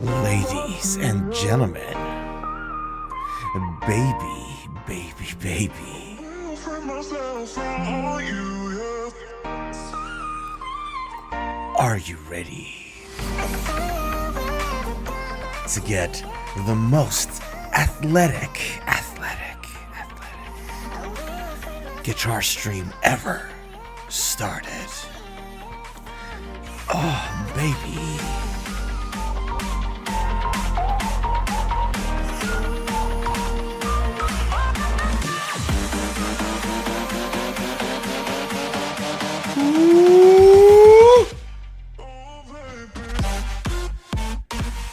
Ladies and gentlemen, baby, are you ready to get the most athletic guitar stream ever started? Oh, baby.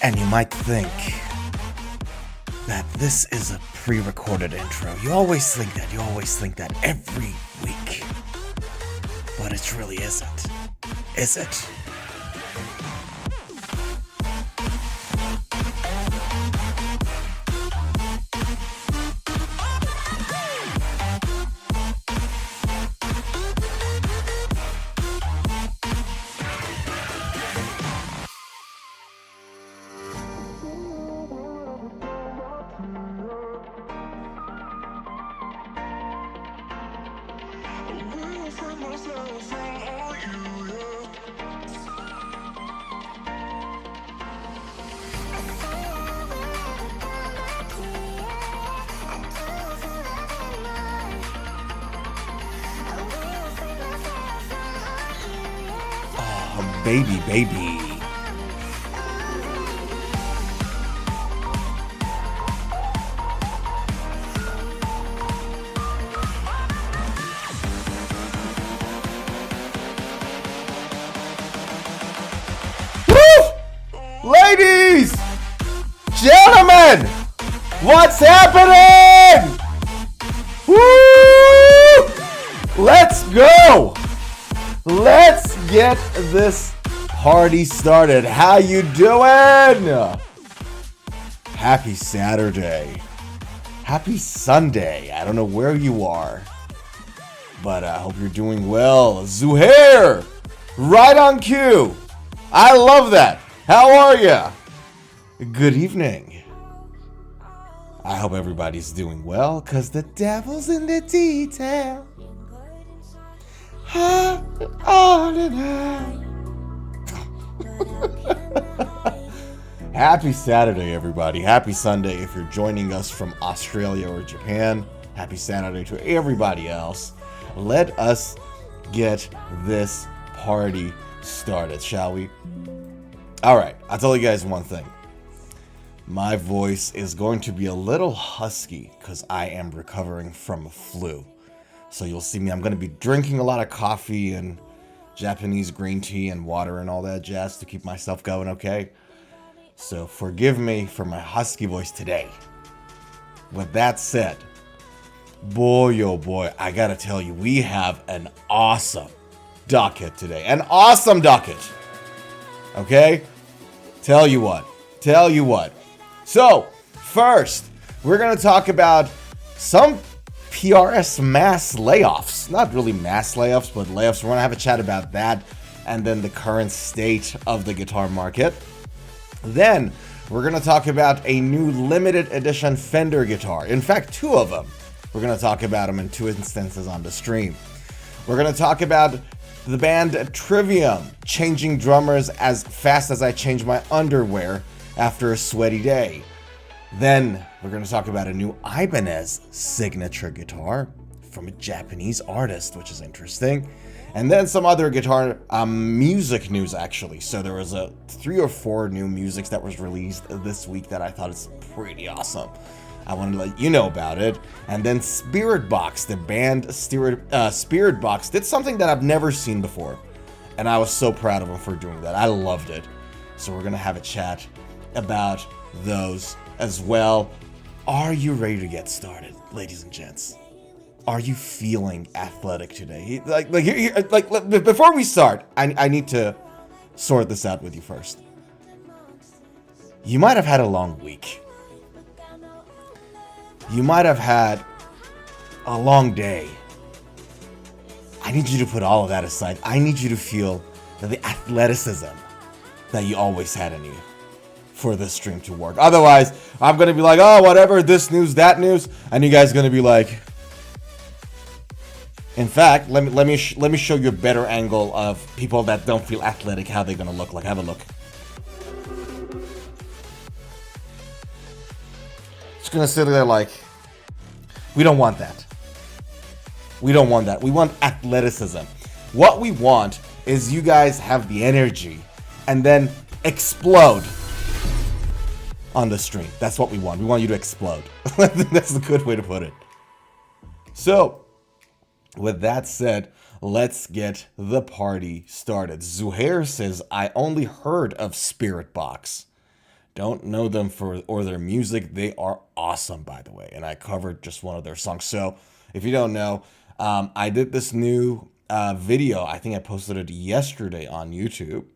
And you might think that this is a pre-recorded intro. You always think that every week. But it really isn't. Is it? Baby. Woo! Ladies! Gentlemen! What's happening? Woo! Let's go! Let's get this party started. How you doing? Happy Saturday. Happy Sunday. I don't know where you are, but I hope you're doing well. Zuhair, right on cue. I love that. How are you? Good evening. I hope everybody's doing well, because the devil's in the detail. Happy Saturday, everybody. Happy Sunday if you're joining us from Australia or Japan. Happy Saturday to everybody else. Let us get this party started, shall we? Alright, I'll tell you guys one thing. My voice is going to be a little husky because I am recovering from a flu. So you'll see me, I'm going to be drinking a lot of coffee and Japanese green tea and water and all that jazz to keep myself going, okay? So forgive me for my husky voice today. With that said, boy oh boy, I gotta tell you, we have an awesome docket today. An awesome docket! Okay? Tell you what. So, first, we're gonna talk about some PRS mass layoffs. Not really mass layoffs, but layoffs. We're going to have a chat about that and then the current state of the guitar market. Then we're going to talk about a new limited edition Fender guitar. In fact, two of them. We're going to talk about them in two instances on the stream. We're going to talk about the band Trivium changing drummers as fast as I change my underwear after a sweaty day. Then we're going to talk about a new Ibanez signature guitar from a Japanese artist, which is interesting. And then some other guitar music news, actually. So there was 3 or 4 new musics that was released this week that I thought is pretty awesome. I wanted to let you know about it. And then Spiritbox, the band Spiritbox, did something that I've never seen before. And I was so proud of them for doing that. I loved it. So we're going to have a chat about those as well. Are you ready to get started, ladies and gents? Are you feeling athletic today? Before we start, I need to sort this out with you first. You might have had a long week. You might have had a long day. I need you to put all of that aside. I need you to feel the athleticism that you always had in you. for this stream to work. Otherwise, I'm going to be like, oh, whatever, this news, that news. And you guys are going to be like... In fact, let me show you a better angle of people that don't feel athletic, how they're going to look like. Have a look. Just going to sit there like, we don't want that. We don't want that. We want athleticism. What we want is you guys have the energy and then explode on the stream. That's what we want. We want you to explode. That's a good way to put it. So, with that said, let's get the party started. Zuhair says, I only heard of Spiritbox. Don't know them or their music. They are awesome, by the way. And I covered just one of their songs. So, if you don't know, I did this new video. I think I posted it yesterday on YouTube.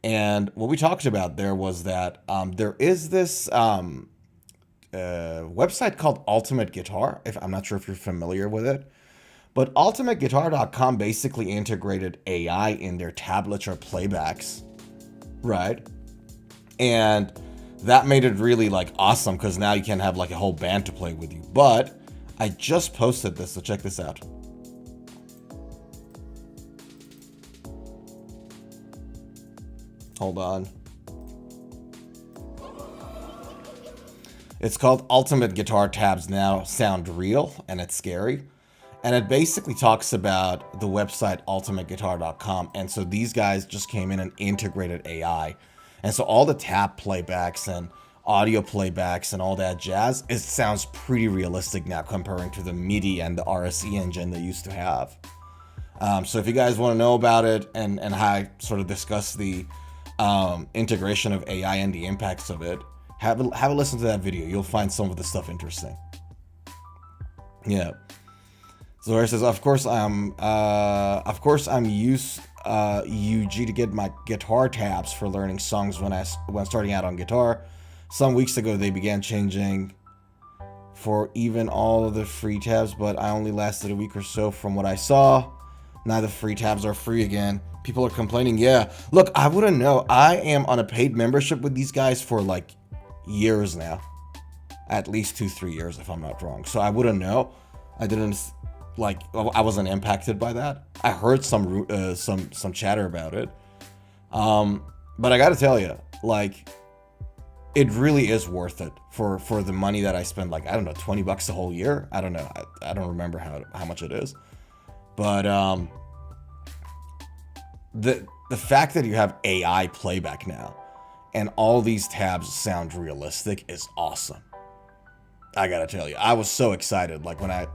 And what we talked about there was that there is this website called Ultimate Guitar. I'm not sure if you're familiar with it. But ultimateguitar.com basically integrated AI in their tablets or playbacks. Right? And that made it really like awesome because now you can have like a whole band to play with you. But I just posted this, so check this out. Hold on. It's called Ultimate Guitar Tabs Now Sound Real, and it's scary. And it basically talks about the website ultimateguitar.com. And so these guys just came in and integrated AI. And so all the tab playbacks and audio playbacks and all that jazz, it sounds pretty realistic now comparing to the MIDI and the RSE engine they used to have. So if you guys want to know about it and how I sort of discuss the integration of AI and the impacts of it, have a listen to that video. You'll find some of the stuff interesting. Yeah. So it says, of course I'm used UG to get my guitar tabs for learning songs when starting out on guitar. Some weeks ago they began changing for even all of the free tabs, but I only lasted a week or so from what I saw. Now the free tabs are free again. People are complaining. Yeah, look, I wouldn't know. I am on a paid membership with these guys for like years now, at least 2-3 years if I'm not wrong. So I wouldn't know. I wasn't impacted by that. I heard some chatter about it, but I gotta tell you, like, it really is worth it for the money that I spend. Like, I don't know, $20 a whole year. I don't know. I don't remember how much it is, but the fact that you have AI playback now and all these tabs sound realistic is awesome. I gotta tell you, I was so excited. Like when I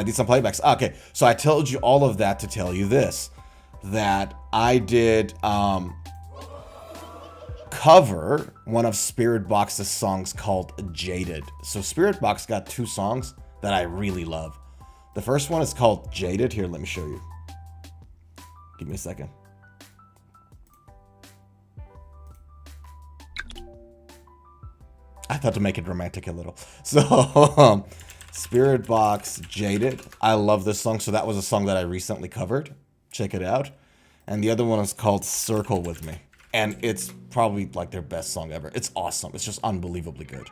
did some playbacks. Okay, so I told you all of that to tell you this, that I did cover one of Spiritbox's songs called Jaded. So Spiritbox got 2 songs that I really love. The first one is called Jaded. Here, let me show you. Give me a second. I thought to make it romantic a little. So, Spiritbox Jaded. I love this song. So that was a song that I recently covered. Check it out. And the other one is called Circle With Me. And it's probably like their best song ever. It's awesome. It's just unbelievably good.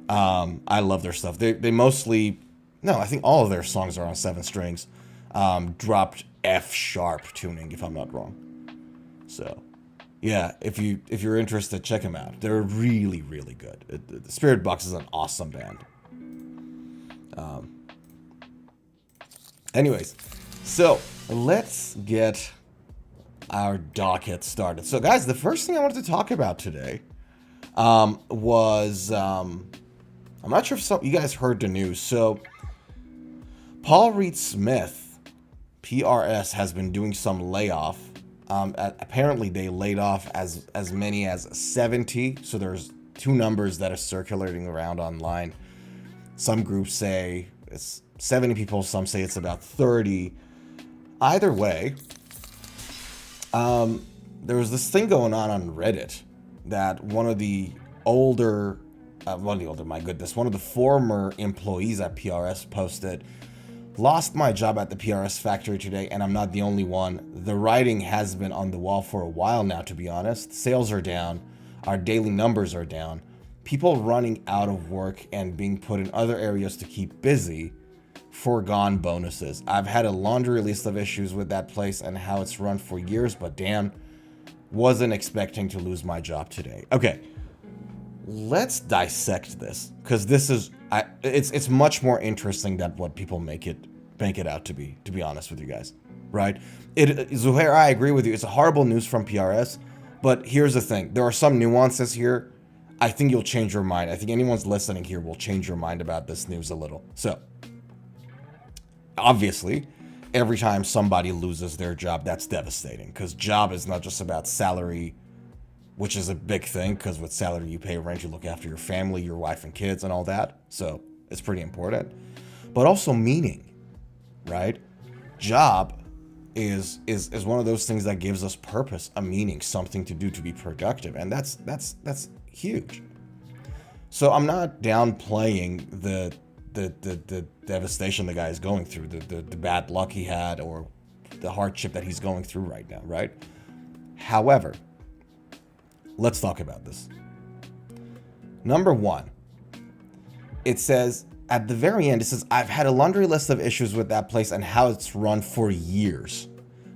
I love their stuff. They mostly, no, I think all of their songs are on 7 strings. Dropped F sharp tuning, if I'm not wrong. So, yeah, if you're interested, check them out. They're really, really good. The Spiritbox is an awesome band. Anyways, so let's get our docket started. So guys, the first thing I wanted to talk about today was I'm not sure if you guys heard the news. So Paul Reed Smith, PRS, has been doing some layoff. Apparently they laid off as many as 70. So there's 2 numbers that are circulating around online. Some groups say it's 70 people, some say it's about 30. Either way, there was this thing going on Reddit that one of the former employees at PRS posted, "Lost my job at the PRS factory today, and I'm not the only one. The writing has been on the wall for a while now, to be honest. Sales are down. our daily numbers are down, people running out of work and being put in other areas to keep busy, foregone bonuses. I've had a laundry list of issues with that place and how it's run for years, but damn, wasn't expecting to lose my job today. Okay, let's dissect this, because this is, it's much more interesting than what people make it out to be honest with you guys, right? Zuhair, I agree with you. It's a horrible news from PRS, but here's the thing. There are some nuances here. I think you'll change your mind. I think anyone's listening here will change your mind about this news a little. So, obviously, every time somebody loses their job, that's devastating, because job is not just about salary, which is a big thing, because with salary you pay rent, you look after your family, your wife and kids and all that. So, it's pretty important. But also meaning. Right? Job is one of those things that gives us purpose, a meaning, something to do, to be productive, and that's huge. So I'm not downplaying the devastation the guy is going through, the bad luck he had, or the hardship that he's going through right now, right? However, let's talk about this. Number one, it says, at the very end, it says, I've had a laundry list of issues with that place and how it's run for years.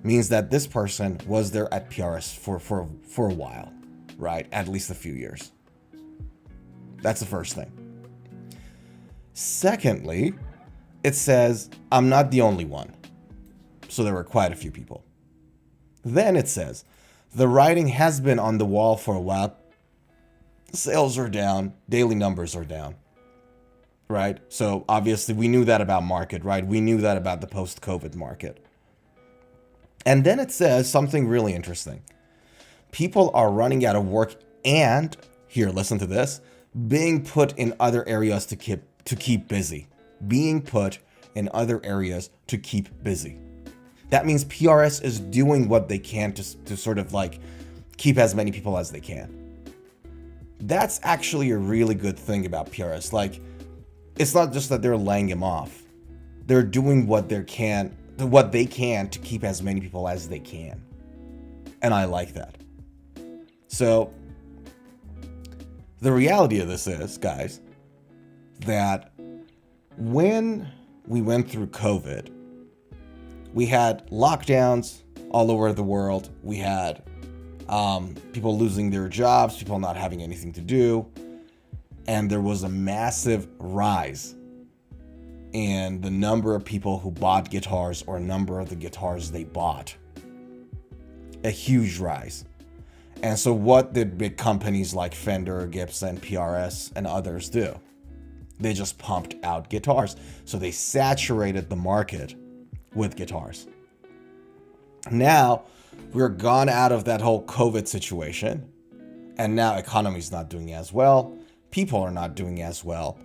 Means that this person was there at PRS for a while, right? At least a few years. That's the first thing. Secondly, it says, I'm not the only one. So there were quite a few people. Then it says, the writing has been on the wall for a while. Sales are down. Daily numbers are down. Right? So obviously we knew that about market, right? We knew that about the post-COVID market. And then it says something really interesting. People are running out of work and, here, listen to this, being put in other areas to keep busy. Being put in other areas to keep busy. That means PRS is doing what they can to sort of like keep as many people as they can. That's actually a really good thing about PRS. Like, it's not just that they're laying him off. They're doing what they can to keep as many people as they can. And I like that. So, the reality of this is, guys, that when we went through COVID, we had lockdowns all over the world. We had people losing their jobs, people not having anything to do. And there was a massive rise in the number of people who bought guitars or number of the guitars they bought. A huge rise. And so what did big companies like Fender, Gibson, PRS, and others do? They just pumped out guitars. So they saturated the market with guitars. Now, we're gone out of that whole COVID situation. And now economy's not doing as well. People are not doing as well.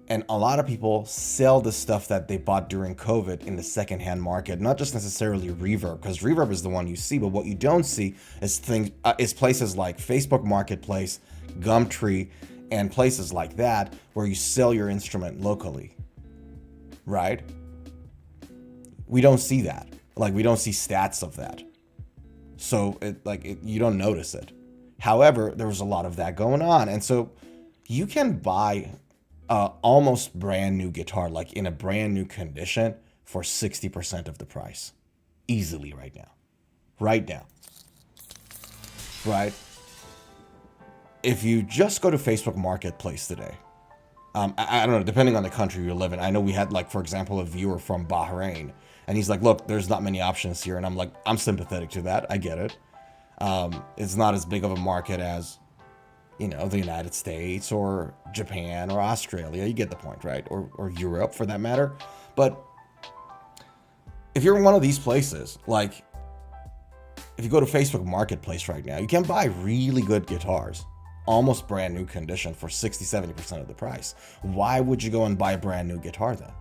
And a lot of people sell the stuff that they bought during COVID in the secondhand market, not just necessarily Reverb, because Reverb is the one you see, but what you don't see is places like Facebook Marketplace, Gumtree, and places like that where you sell your instrument locally, right? We don't see that. Like, we don't see stats of that. So you don't notice it. However, there was a lot of that going on. And so you can buy almost brand new guitar, like in a brand new condition, for 60% of the price. Easily right now. Right now. Right? If you just go to Facebook Marketplace today, I don't know, depending on the country you live in. I know we had, like, for example, a viewer from Bahrain, and he's like, look, there's not many options here. And I'm like, I'm sympathetic to that. I get it. It's not as big of a market as, you know, the United States or Japan or Australia. You get the point, right? Or Europe, for that matter. But if you're in one of these places, like, if you go to Facebook Marketplace right now, you can buy really good guitars, almost brand new condition, for 60-70% of the price. Why would you go and buy a brand new guitar then?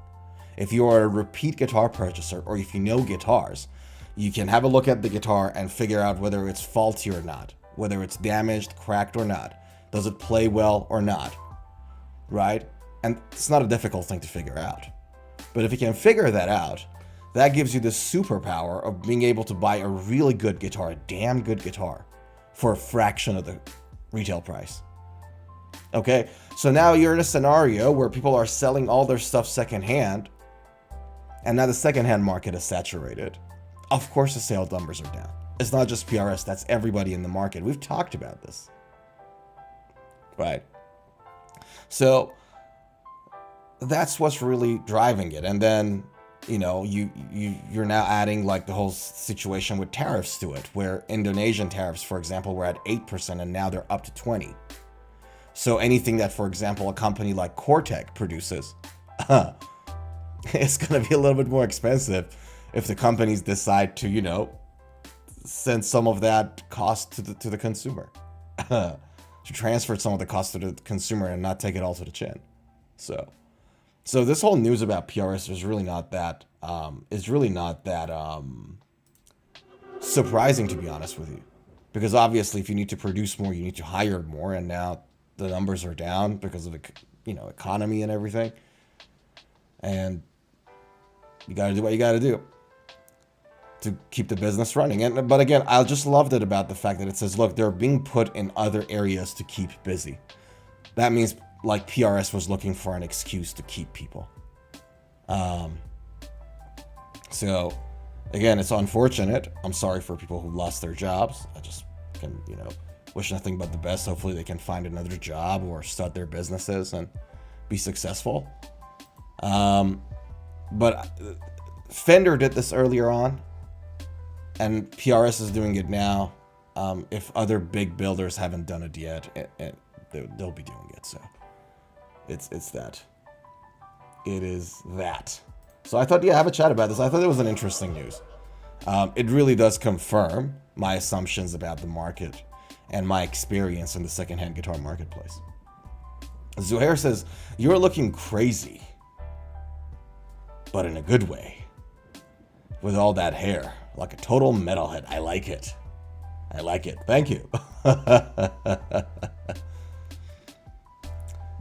If you're a repeat guitar purchaser, or if you know guitars, you can have a look at the guitar and figure out whether it's faulty or not, whether it's damaged, cracked or not. Does it play well or not? Right? And it's not a difficult thing to figure out. But if you can figure that out, that gives you the superpower of being able to buy a really good guitar, a damn good guitar, for a fraction of retail price. Okay, so now you're in a scenario where people are selling all their stuff secondhand, and now the secondhand market is saturated. Of course the sale numbers are down. It's not just PRS, that's everybody in the market. We've talked about this. Right. So that's what's really driving it. And then, you know, you're now adding like the whole situation with tariffs to it, where Indonesian tariffs, for example, were at 8% and now they're up to 20%. So anything that, for example, a company like Cortec produces, it's going to be a little bit more expensive if the companies decide to, you know, send some of that cost to the consumer, to transfer some of the cost to the consumer and not take it all to the chin. So this whole news about PRS is really not that surprising, to be honest with you, because obviously if you need to produce more, you need to hire more, and now the numbers are down because of the, you know, economy and everything, and you got to do what you got to do to keep the business running. But again, I just loved it about the fact that it says, look, they're being put in other areas to keep busy. That means like PRS was looking for an excuse to keep people. So again, it's unfortunate. I'm sorry for people who lost their jobs. I just can, you know, wish nothing but the best. Hopefully they can find another job or start their businesses and be successful. But Fender did this earlier on, and PRS is doing it now. If other big builders haven't done it yet, they'll be doing it. So it's that. It is that. So I thought, yeah, have a chat about this. I thought it was an interesting news. It really does confirm my assumptions about the market and my experience in the secondhand guitar marketplace. Zuhair says, you're looking crazy, but in a good way, with all that hair, like a total metalhead. I like it. I like it. Thank you.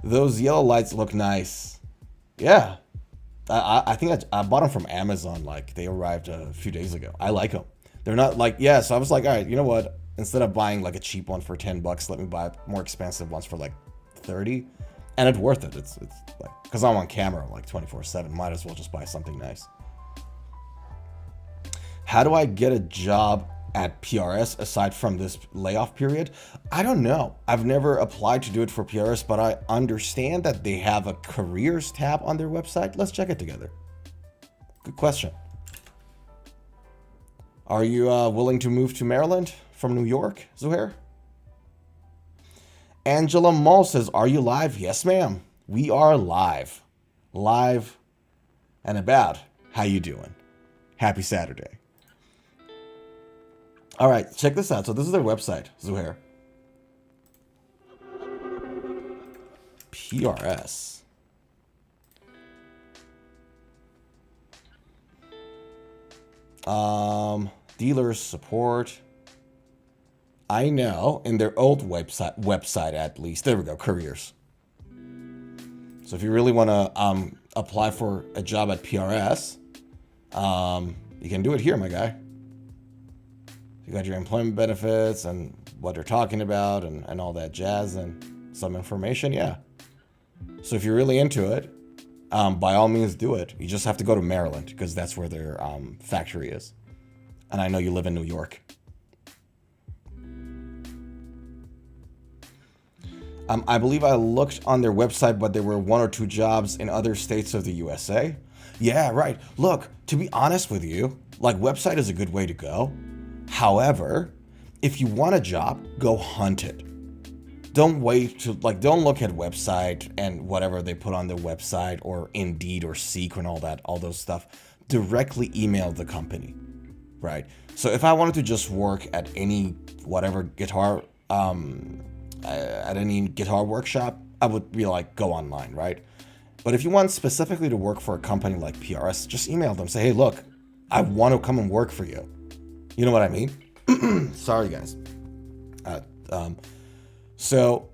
Those yellow lights look nice. Yeah. I think I bought them from Amazon. Like, they arrived a few days ago. I like them. They're not like, yeah, so I was like, all right, you know what? Instead of buying like a cheap one for $10, let me buy more expensive ones for like 30. And it's worth it. It's like, because I'm on camera like 24/7. Might as well just buy something nice. How do I get a job at PRS aside from this layoff period? I don't know. I've never applied to do it for PRS, but I understand that they have a careers tab on their website. Let's check it together. Good question. Are you willing to move to Maryland from New York, Zuhair? Angela Mull says, are you live? Yes, ma'am. We are live. Live and about. How you doing? Happy Saturday. All right, check this out. So this is their website, Zuhair. PRS. Dealers support. I know, in their old website at least. There we go, careers. So if you really want to apply for a job at PRS, you can do it here, my guy. You got your employment benefits and what they're talking about and all that jazz and some information, yeah. So if you're really into it, by all means do it. You just have to go to Maryland because that's where their factory is. And I know you live in New York. I believe I looked on their website, but there were 1 or 2 jobs in other states of the USA. Yeah, right. Look, to be honest with you, like, website is a good way to go. However, if you want a job, go hunt it. Don't wait to, like, don't look at website and whatever they put on their website or Indeed or Seek and all those stuff. Directly email the company, right? So if I wanted to just work at any whatever guitar, at any guitar workshop, I would be like, go online, right? But if you want specifically to work for a company like PRS, just email them. Say, hey, look, I want to come and work for you. You know what I mean? Sorry, guys. So,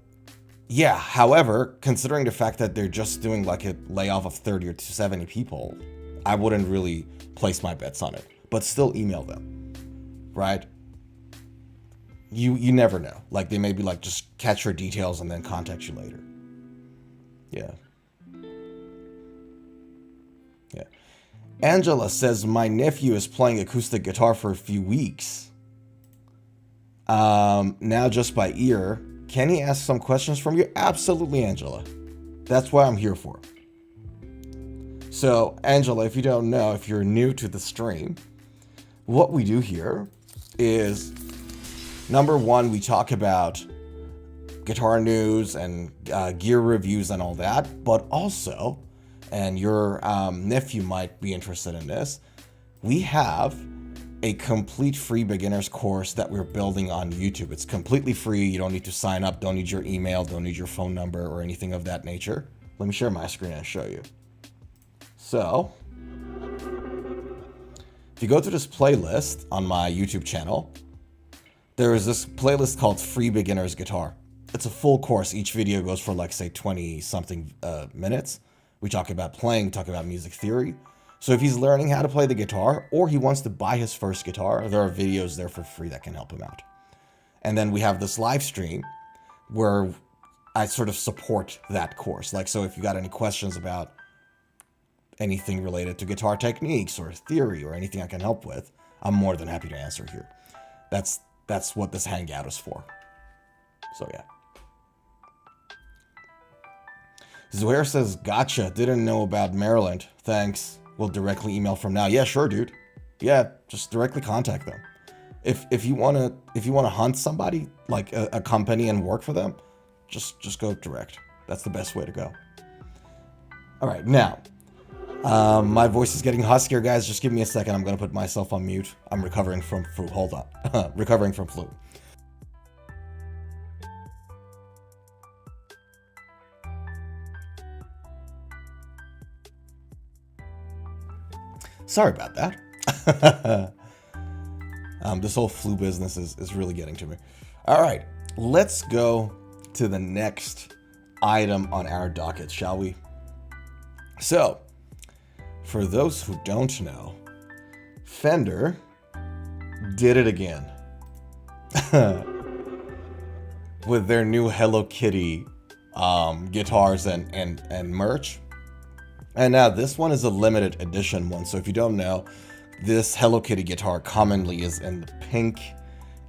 yeah, however, considering the fact that they're just doing like a layoff of 30 or 70 people, I wouldn't really place my bets on it. But still email them, right? you never know. Like, they may be like, just catch your details and then contact you later. Yeah. Yeah. Angela says, my nephew is playing acoustic guitar for a few weeks. Now just by ear. Can he ask some questions from you? Absolutely, Angela. That's what I'm here for. So, Angela, if you don't know, if you're new to the stream, what we do here is, number one, we talk about guitar news and gear reviews and all that, but also, and your nephew might be interested in this, we have a complete free beginners course that we're building on YouTube. It's completely free. You don't need to sign up, don't need your email, don't need your phone number or anything of that nature. Let me share my screen and show you. So, if you go to this playlist on my YouTube channel, there is this playlist called Free Beginners Guitar. It's a full course. Each video goes for like, say, 20-something minutes. We talk about playing, talk about music theory. So if he's learning how to play the guitar or he wants to buy his first guitar, there are videos there for free that can help him out. And then we have this live stream where I sort of support that course. Like, so if you got any questions about anything related to guitar techniques or theory or anything I can help with, I'm more than happy to answer here. That's what this hangout is for. So yeah. Zuhair says, gotcha, didn't know about Maryland. Thanks. We'll directly email from now. Yeah, sure, dude. Yeah, just directly contact them. If you wanna hunt somebody, like a company, and work for them, just go direct. That's the best way to go. All right, now, my voice is getting huskier, guys. Just give me a second. I'm gonna put myself on mute. I'm recovering from flu. Hold on. Recovering from flu. Sorry about that. This whole flu business is really getting to me. All right, let's go to the next item on our docket, shall we? So, for those who don't know, Fender did it again with their new Hello Kitty guitars and merch. And now this one is a limited edition one. So if you don't know, this Hello Kitty guitar commonly is in the pink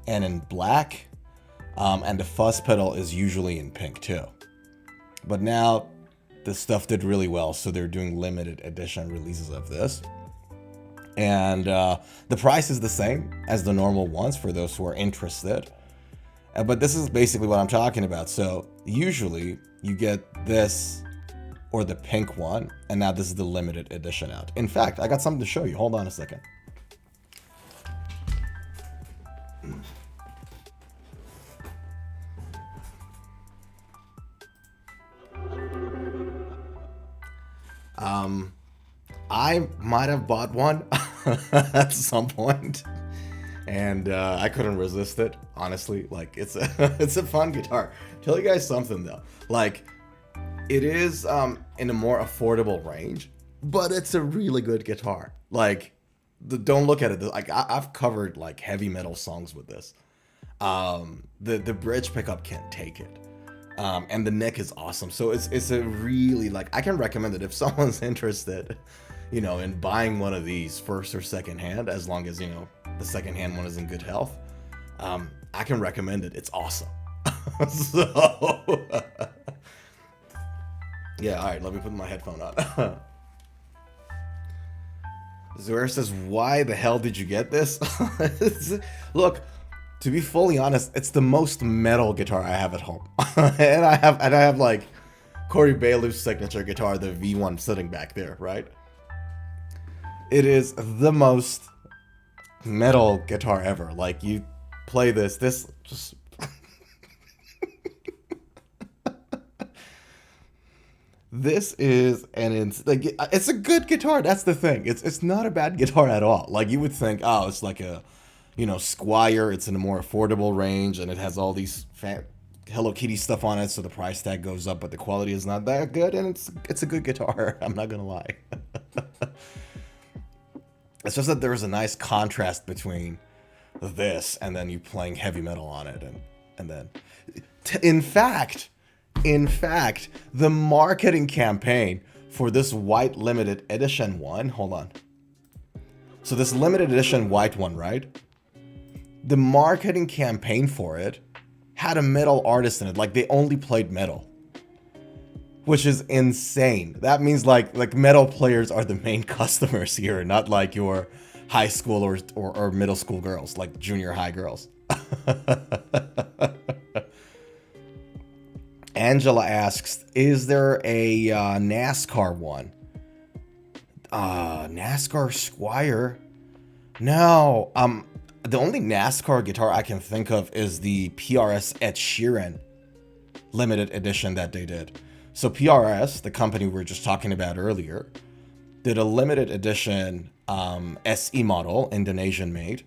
and in black. And the fuzz pedal is usually in pink too. But now this stuff did really well, so they're doing limited edition releases of this. And the price is the same as the normal ones for those who are interested. But this is basically what I'm talking about. So usually you get this or the pink one, and now this is the limited edition out. In fact, I got something to show you. Hold on a second. I might have bought one at some point, and I couldn't resist it, honestly. Like, it's a fun guitar. Tell you guys something though, like, it is in a more affordable range, but it's a really good guitar. Like, don't look at it. Like, I've covered like heavy metal songs with this. The bridge pickup can't take it, and the neck is awesome. So it's a really, like, I can recommend it if someone's interested, you know, in buying one of these first or second hand, as long as, you know, the second hand one is in good health. I can recommend it. It's awesome. So. Yeah, alright, let me put my headphone on. Zuhair says, why the hell did you get this? Look, to be fully honest, it's the most metal guitar I have at home. and I have like Corey Bailu's signature guitar, the V1 sitting back there, right? It is the most metal guitar ever. Like, you play this just this is it's a good guitar. That's the thing. It's not a bad guitar at all. Like, you would think, oh, it's like a, you know, Squire. It's in a more affordable range, and it has all these Hello Kitty stuff on it, so the price tag goes up, but the quality is not that good, and it's a good guitar. I'm not gonna lie. It's just that there is a nice contrast between this, and then you playing heavy metal on it, and then, in fact, the marketing campaign for this white limited edition one, hold on. So this limited edition white one, right? The marketing campaign for it had a metal artist in it. Like, they only played metal, which is insane. That means like metal players are the main customers here, not like your high school or middle school girls, like junior high girls. Angela asks, is there a NASCAR one? NASCAR Squire? No. The only NASCAR guitar I can think of is the PRS Ed Sheeran limited edition that they did. So PRS, the company we were just talking about earlier, did a limited edition SE model, Indonesian made.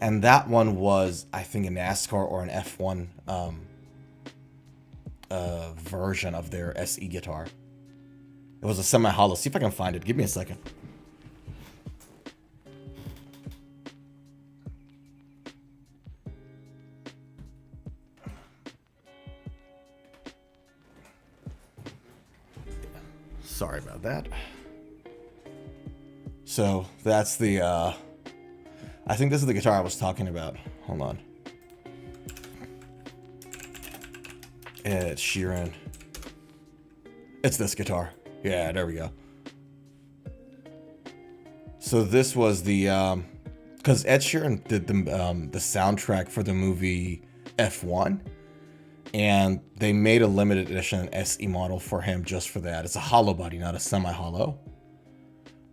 And that one was, I think, a NASCAR or an F1 version of their SE guitar. It was a semi-hollow. See if I can find it. Give me a second. Sorry about that. So that's the, I think this is the guitar I was talking about. Hold on. Ed Sheeran. It's this guitar. Yeah, there we go. So this was the, because Ed Sheeran did the soundtrack for the movie F1. And they made a limited edition SE model for him just for that. It's a hollow body, not a semi-hollow.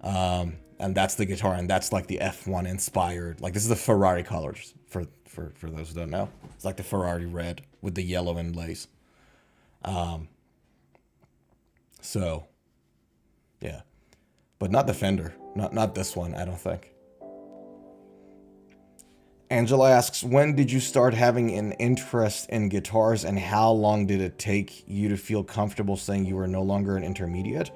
And that's the guitar, and that's like the F1 inspired. Like, this is the Ferrari colors for those who don't know. It's like the Ferrari red with the yellow inlays. So, yeah, but not the Fender, not this one, I don't think. Angela asks, when did you start having an interest in guitars, and how long did it take you to feel comfortable saying you were no longer an intermediate?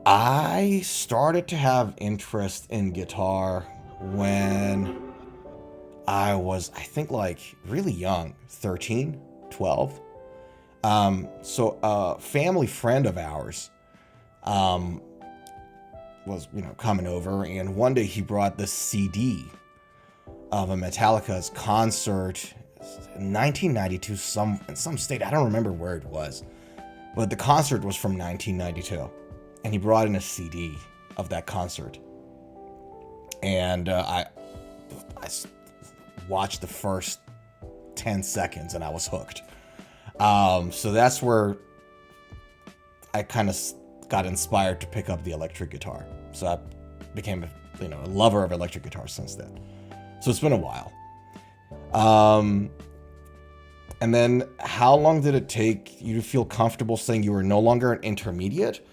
I started to have interest in guitar when I was, I think, like really young, 13, 12. So a family friend of ours was, coming over, and one day he brought this CD of a Metallica's concert in 1992, in some state. I don't remember where it was, but the concert was from 1992, and he brought in a CD of that concert, and I watched the first 10 seconds and I was hooked. So that's where I kind of got inspired to pick up the electric guitar. So I became a lover of electric guitars since then. So it's been a while. And then how long did it take you to feel comfortable saying you were no longer an intermediate?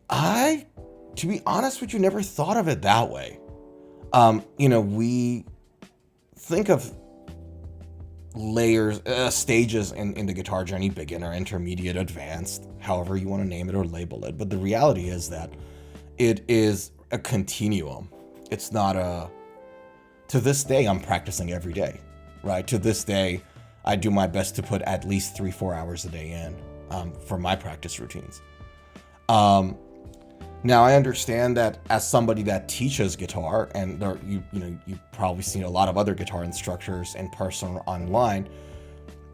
To be honest with you, never thought of it that way. We think of layers, stages in the guitar journey: beginner, intermediate, advanced, however you want to name it or label it. But the reality is that it is a continuum. It's not to this day, I'm practicing every day, right? To this day, I do my best to put at least 3-4 hours a day in for my practice routines. Now, I understand that as somebody that teaches guitar, and you've probably seen a lot of other guitar instructors in person or online,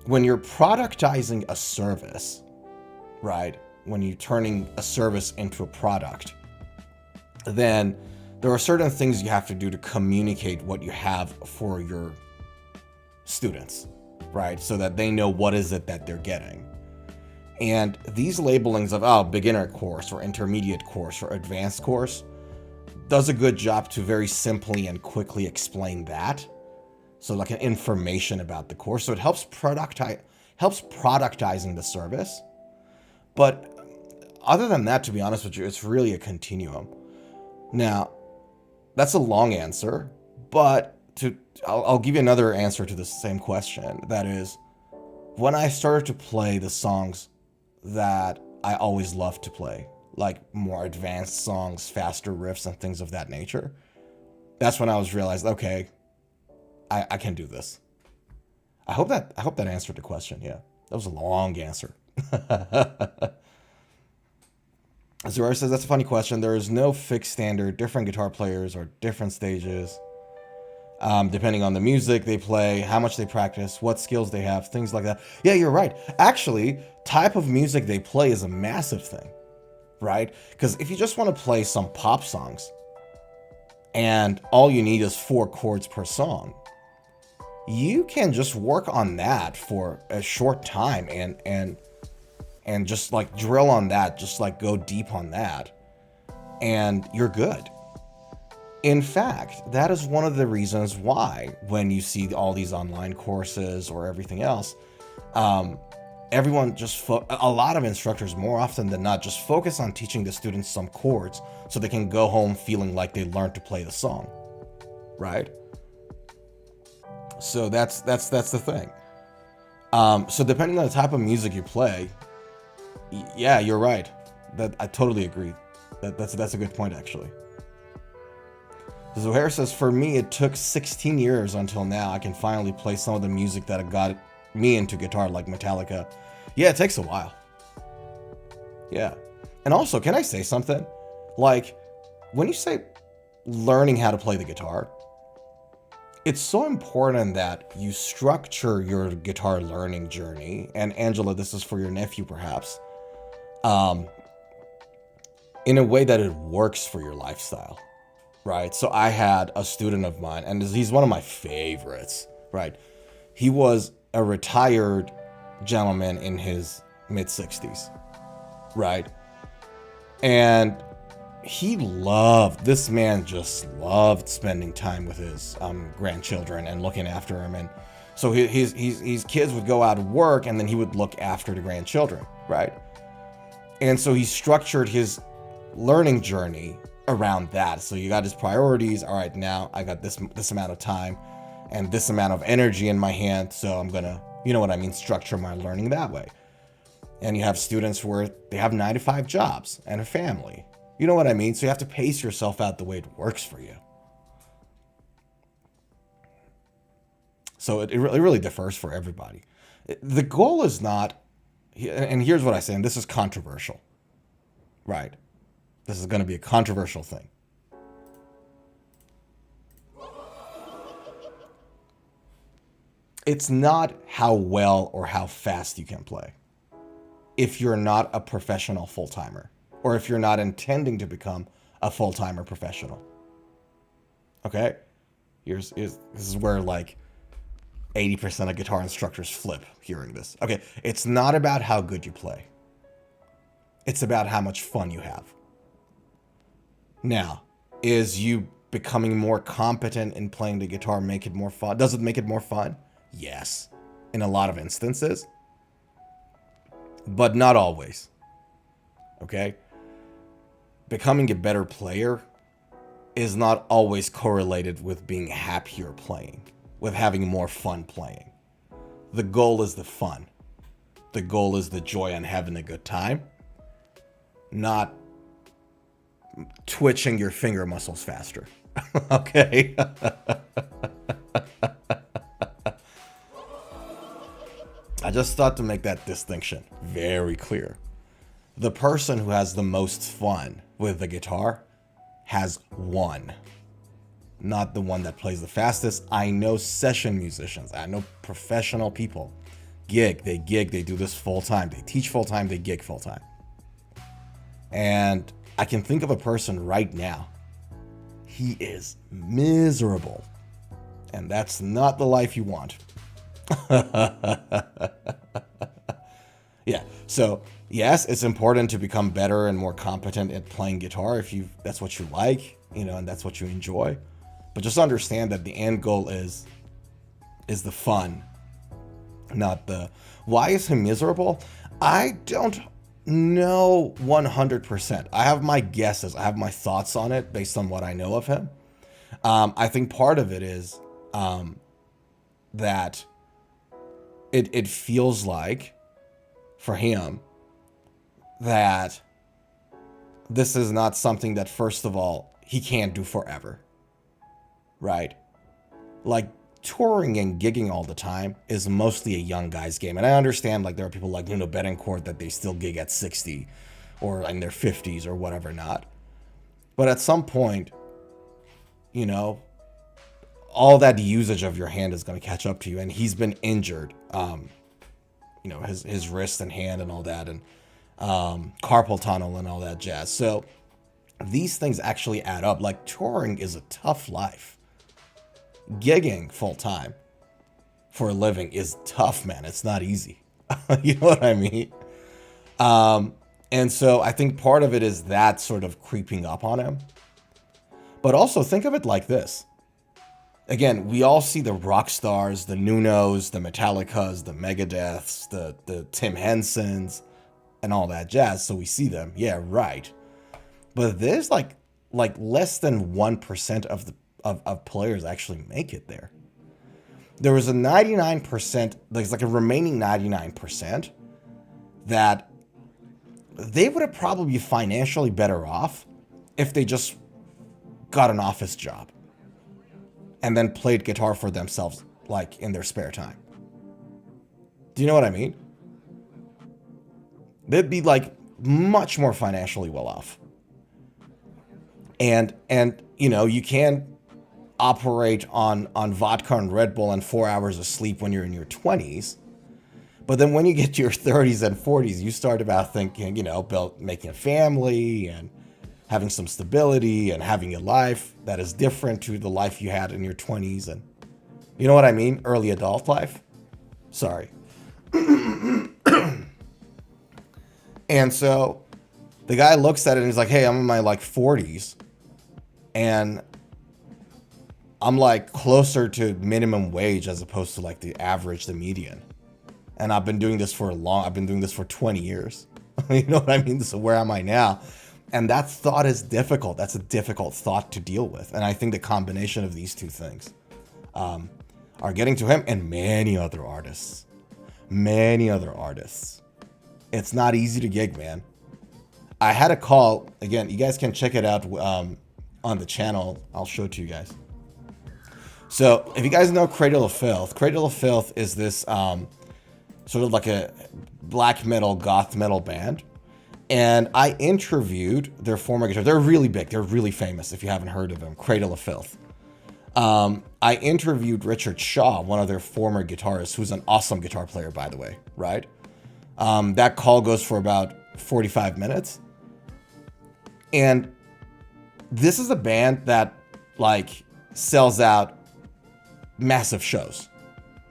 when you're productizing a service, right? When you're turning a service into a product, then there are certain things you have to do to communicate what you have for your students, right? So that they know what is it that they're getting. And these labelings of, beginner course or intermediate course or advanced course does a good job to very simply and quickly explain that. So like an information about the course. So it helps productizing the service. But other than that, to be honest with you, it's really a continuum. Now, that's a long answer, but I'll give you another answer to the same question. That is, when I started to play the songs that I always loved to play, like more advanced songs, faster riffs, and things of that nature, that's when I was realized, okay, I can do this. I hope that answered the question. Yeah, that was a long answer. Zora says, that's a funny question. There is no fixed standard. Different guitar players are different stages. Depending on the music they play, how much they practice, what skills they have, things like that. Yeah, you're right. Actually, type of music they play is a massive thing, right? Because if you just want to play some pop songs and all you need is 4 chords per song, you can just work on that for a short time and just like drill on that, just like go deep on that, and you're good. In fact, that is one of the reasons why when you see all these online courses or everything else, everyone just, a lot of instructors more often than not just focus on teaching the students some chords so they can go home feeling like they learned to play the song, right? So that's the thing. So depending on the type of music you play, yeah, you're right. That I totally agree. That's a good point, actually. Zohair says, for me, it took 16 years until now. I can finally play some of the music that got me into guitar, like Metallica. Yeah, it takes a while. Yeah. And also, can I say something? Like, when you say learning how to play the guitar, it's so important that you structure your guitar learning journey. And Angela, this is for your nephew, perhaps. In a way that it works for your lifestyle. Right, so I had a student of mine, and he's one of my favorites, right? He was a retired gentleman in his mid-60s, right? And this man just loved spending time with his grandchildren and looking after them. And so his kids would go out to work, and then he would look after the grandchildren, right? And so he structured his learning journey around that. So you got his priorities. All right, now I got this amount of time and this amount of energy in my hand, so I'm gonna, you know what I mean, structure my learning that way. And you have students where they have 9 to 5 jobs and a family, you know what I mean? So you have to pace yourself out the way it works for you. So it really differs for everybody. The goal is not, and here's what I say, and this is controversial, right? This is going to be a controversial thing. It's not how well or how fast you can play. If you're not a professional full-timer, or if you're not intending to become a full-timer professional. Okay? This is where like 80% of guitar instructors flip hearing this. Okay, it's not about how good you play. It's about how much fun you have. Now, is you becoming more competent in playing the guitar make it more fun? Does it make it more fun? Yes, in a lot of instances, but not always. Okay? Becoming a better player is not always correlated with being happier playing, with having more fun playing. The goal is the fun. The goal is the joy and having a good time, not twitching your finger muscles faster. Okay? I just thought to make that distinction very clear. The person who has the most fun with the guitar has won, not the one that plays the fastest. I know session musicians, I know professional people, they do this full time, they teach full time, they gig full time. And I can think of a person right now. He is miserable. And that's not the life you want. Yeah. So, yes, it's important to become better and more competent at playing guitar if that's what you like, and that's what you enjoy. But just understand that the end goal is the fun, not the why is he miserable? I don't know 100%. I have my guesses. I have my thoughts on it based on what I know of him. I think part of it is that it feels like for him that this is not something that, first of all, he can't do forever. Right? Like, touring and gigging all the time is mostly a young guy's game. And I understand, like, there are people like Nuno Betancourt that they still gig at 60 or in their 50s or whatever not. But at some point, you know, all that usage of your hand is going to catch up to you. And he's been injured, you know, his wrist and hand and all that, and carpal tunnel and all that jazz. So these things actually add up. Like, touring is a tough life. Gigging full time for a living is tough, man. It's not easy. You know what I mean? And so I think part of it is that sort of creeping up on him. But also think of it like this. Again, we all see the rock stars, the Nunos, the Metallicas, the Megadeths, the Tim Hensons, and all that jazz. So we see them. Yeah, right. But there's like less than 1% of players actually make it there. There was a 99%, there's like a remaining 99% that they would have probably be financially better off if they just got an office job and then played guitar for themselves, like in their spare time. Do you know what I mean? They'd be like much more financially well off. And you know, you can operate on vodka and Red Bull and 4 hours of sleep when you're in your 20s. But then when you get to your 30s and 40s, you start about thinking, you know, about making a family and having some stability and having a life that is different to the life you had in your 20s. And you know what I mean? Early adult life. Sorry. And so the guy looks at it and he's like, hey, I'm in my like 40s and I'm like closer to minimum wage as opposed to like the average, the median. And I've been doing this for I've been doing this for 20 years. You know what I mean? So where am I now? And that thought is difficult. That's a difficult thought to deal with. And I think the combination of these two things are getting to him and many other artists. Many other artists. It's not easy to gig, man. I had a call. Again, you guys can check it out on the channel. I'll show it to you guys. So if you guys know Cradle of Filth, Cradle of Filth is this sort of like a black metal, goth metal band. And I interviewed their former guitarist. They're really big. They're really famous if you haven't heard of them. Cradle of Filth. I interviewed Richard Shaw, one of their former guitarists, who's an awesome guitar player, by the way, right? That call goes for about 45 minutes. And this is a band that like sells out massive shows,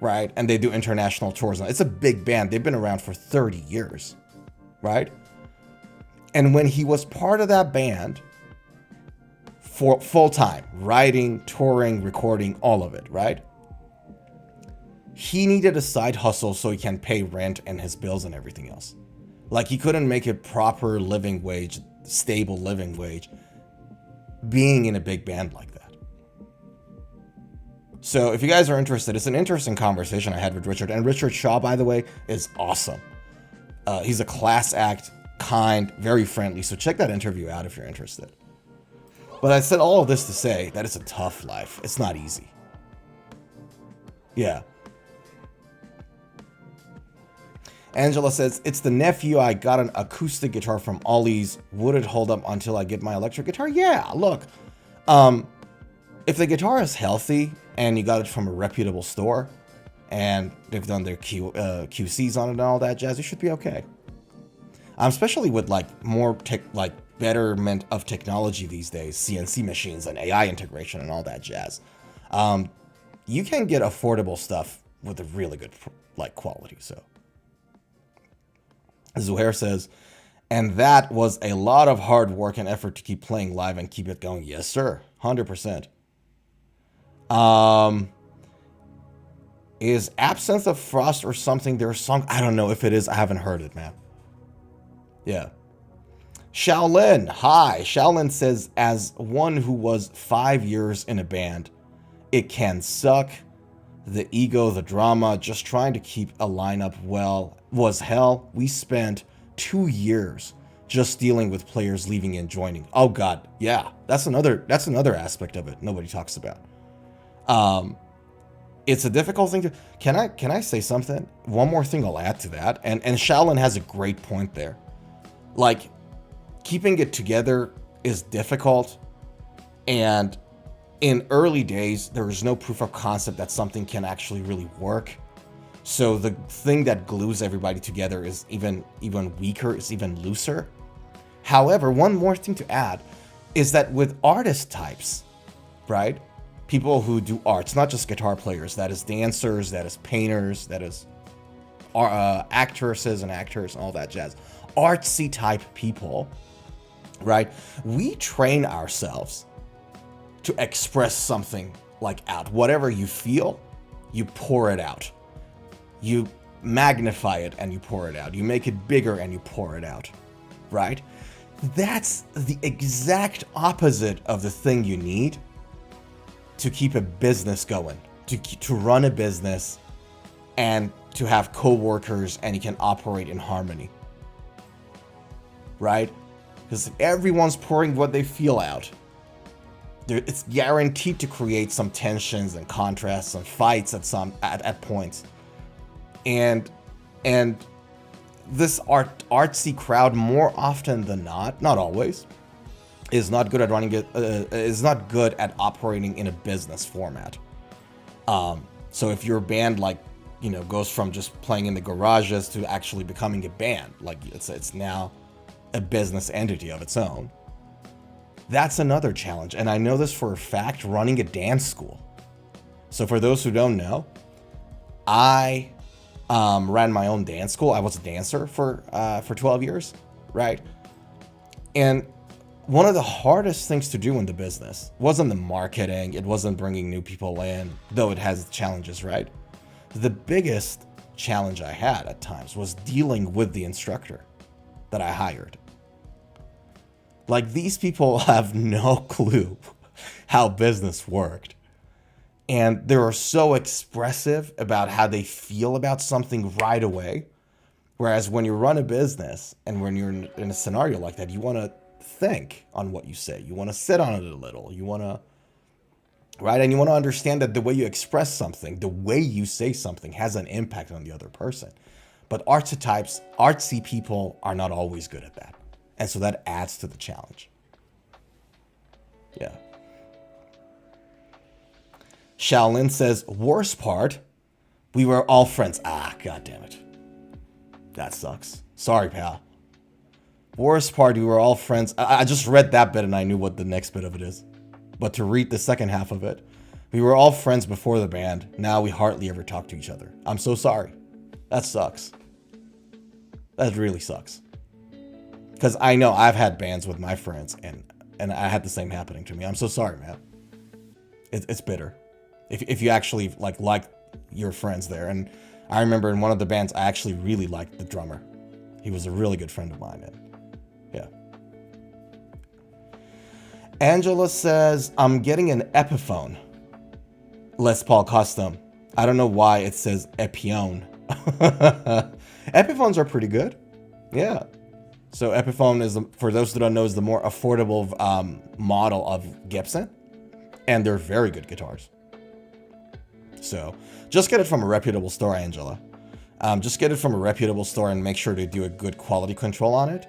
right? And they do international tours. It's a big band. They've been around for 30 years, right? And when he was part of that band for full time, writing, touring, recording, all of it, right? He needed a side hustle so he can pay rent and his bills and everything else. Like he couldn't make a proper living wage, stable living wage, being in a big band like that. So if you guys are interested, it's an interesting conversation I had with Richard. And Richard Shaw, by the way, is awesome. He's a class act, kind, very friendly. So check that interview out if you're interested. But I said all of this to say that it's a tough life. It's not easy. Yeah. Angela says, it's the nephew. I got an acoustic guitar from Ollie's. Would it hold up until I get my electric guitar? Yeah, look. If the guitar is healthy and you got it from a reputable store and they've done their QCs on it and all that jazz, you should be okay. Especially with like more betterment of technology these days, CNC machines and AI integration and all that jazz. You can get affordable stuff with a really good like quality. So Zuhair says, and that was a lot of hard work and effort to keep playing live and keep it going. Yes, sir. 100%. Is Absence of Frost or something their song? I don't know if it is. I haven't heard it, man. Yeah. Shaolin. Hi. Shaolin says, as one who was 5 years in a band, it can suck. The ego, the drama, just trying to keep a lineup well was hell. We spent 2 years just dealing with players leaving and joining. Oh God. Yeah. That's another aspect of it nobody talks about. It's a difficult thing to. Can I say something? One more thing I'll add to that, and Shaolin has a great point there. Like, keeping it together is difficult, and in early days there is no proof of concept that something can actually really work. So the thing that glues everybody together is even weaker, is even looser. However, one more thing to add is that with artist types, right? People who do arts, not just guitar players, that is dancers, that is painters, that is actresses and actors, all that jazz. Artsy type people, right? We train ourselves to express something like out. Whatever you feel, you pour it out. You magnify it and you pour it out. You make it bigger and you pour it out, right? That's the exact opposite of the thing you need to keep a business going, to run a business and to have co-workers and you can operate in harmony, right? Because if everyone's pouring what they feel out, it's guaranteed to create some tensions and contrasts and fights at points. And this artsy crowd, more often than not always, is not good at running it. Is not good at operating in a business format. So if your band, like, you know, goes from just playing in the garages to actually becoming a band, like it's now a business entity of its own, that's another challenge. And I know this for a fact, running a dance school. So for those who don't know, I ran my own dance school. I was a dancer for 12 years, right? And one of the hardest things to do in the business wasn't the marketing. It wasn't bringing new people in, though it has challenges, right? The biggest challenge I had at times was dealing with the instructor that I hired. Like, these people have no clue how business worked. And they are so expressive about how they feel about something right away. Whereas when you run a business and when you're in a scenario like that, you want to think on what you say. You want to sit on it a little. You want to, right? And you want to understand that the way you express something, the way you say something has an impact on the other person. But artsy people are not always good at that. And so that adds to the challenge. Yeah. Shaolin says, worst part, we were all friends. Ah, God damn it. That sucks. Sorry, pal. Worst part, we were all friends. I just read that bit and I knew what the next bit of it is. But to read the second half of it, we were all friends before the band. Now we hardly ever talk to each other. I'm so sorry. That sucks. That really sucks. Because I know I've had bands with my friends and I had the same happening to me. I'm so sorry, man. It's bitter. If you actually like your friends there. And I remember in one of the bands, I actually really liked the drummer. He was a really good friend of mine. And yeah. Angela says, I'm getting an Epiphone Les Paul custom. I don't know why it says Epione. Epiphones are pretty good. Yeah. So Epiphone is, for those that don't know, is the more affordable model of Gibson. And they're very good guitars. So just get it from a reputable store, Angela. Just get it from a reputable store and make sure to do a good quality control on it.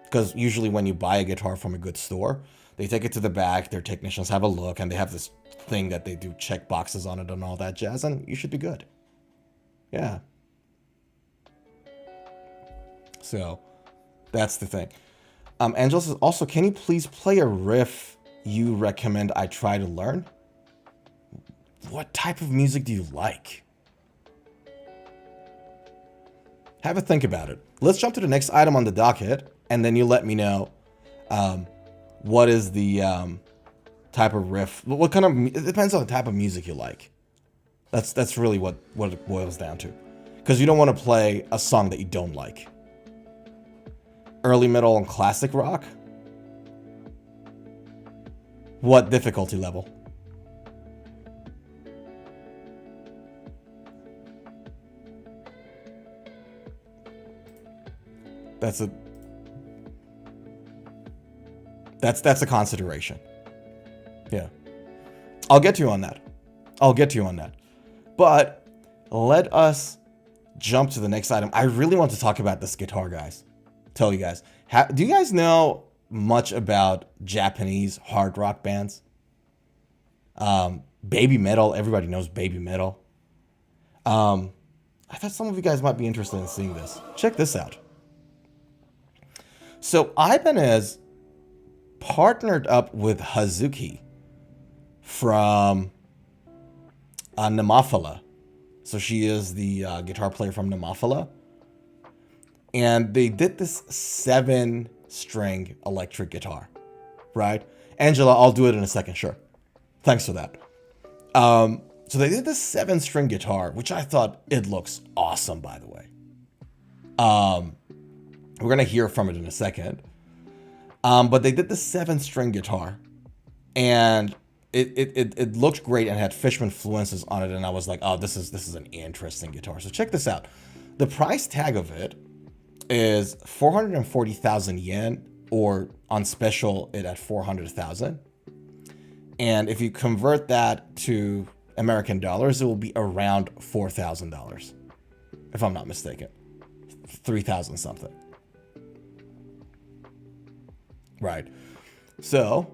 Because usually when you buy a guitar from a good store, they take it to the back, their technicians have a look, and they have this thing that they do check boxes on it and all that jazz, and you should be good. Yeah. So that's the thing. Angela says, also, can you please play a riff you recommend I try to learn? What type of music do you like? Have a think about it. Let's jump to the next item on the docket, and then you let me know what is the type of riff. What kind of? It depends on the type of music you like. That's really what it boils down to. Because you don't want to play a song that you don't like. Early, middle, and classic rock? What difficulty level? That's a consideration. Yeah. I'll get to you on that. But let us jump to the next item. I really want to talk about this guitar, guys. Tell you guys, do you guys know much about Japanese hard rock bands? Baby metal, everybody knows baby metal. I thought some of you guys might be interested in seeing this. Check this out. So Ibanez partnered up with Hazouki from Namafala. So she is the guitar player from Namafala. And they did this 7-string electric guitar, right? Angela, I'll do it in a second, sure. Thanks for that. So they did this 7-string guitar, which I thought it looks awesome, by the way. We're going to hear from it in a second. But they did the 7-string guitar, and it looked great and had Fishman fluences on it. And I was like, oh, this is an interesting guitar. So check this out. The price tag of it is 440,000 yen, or on special it at 400,000. And if you convert that to American dollars, it will be around $4,000, if I'm not mistaken. 3,000 something. Right. So,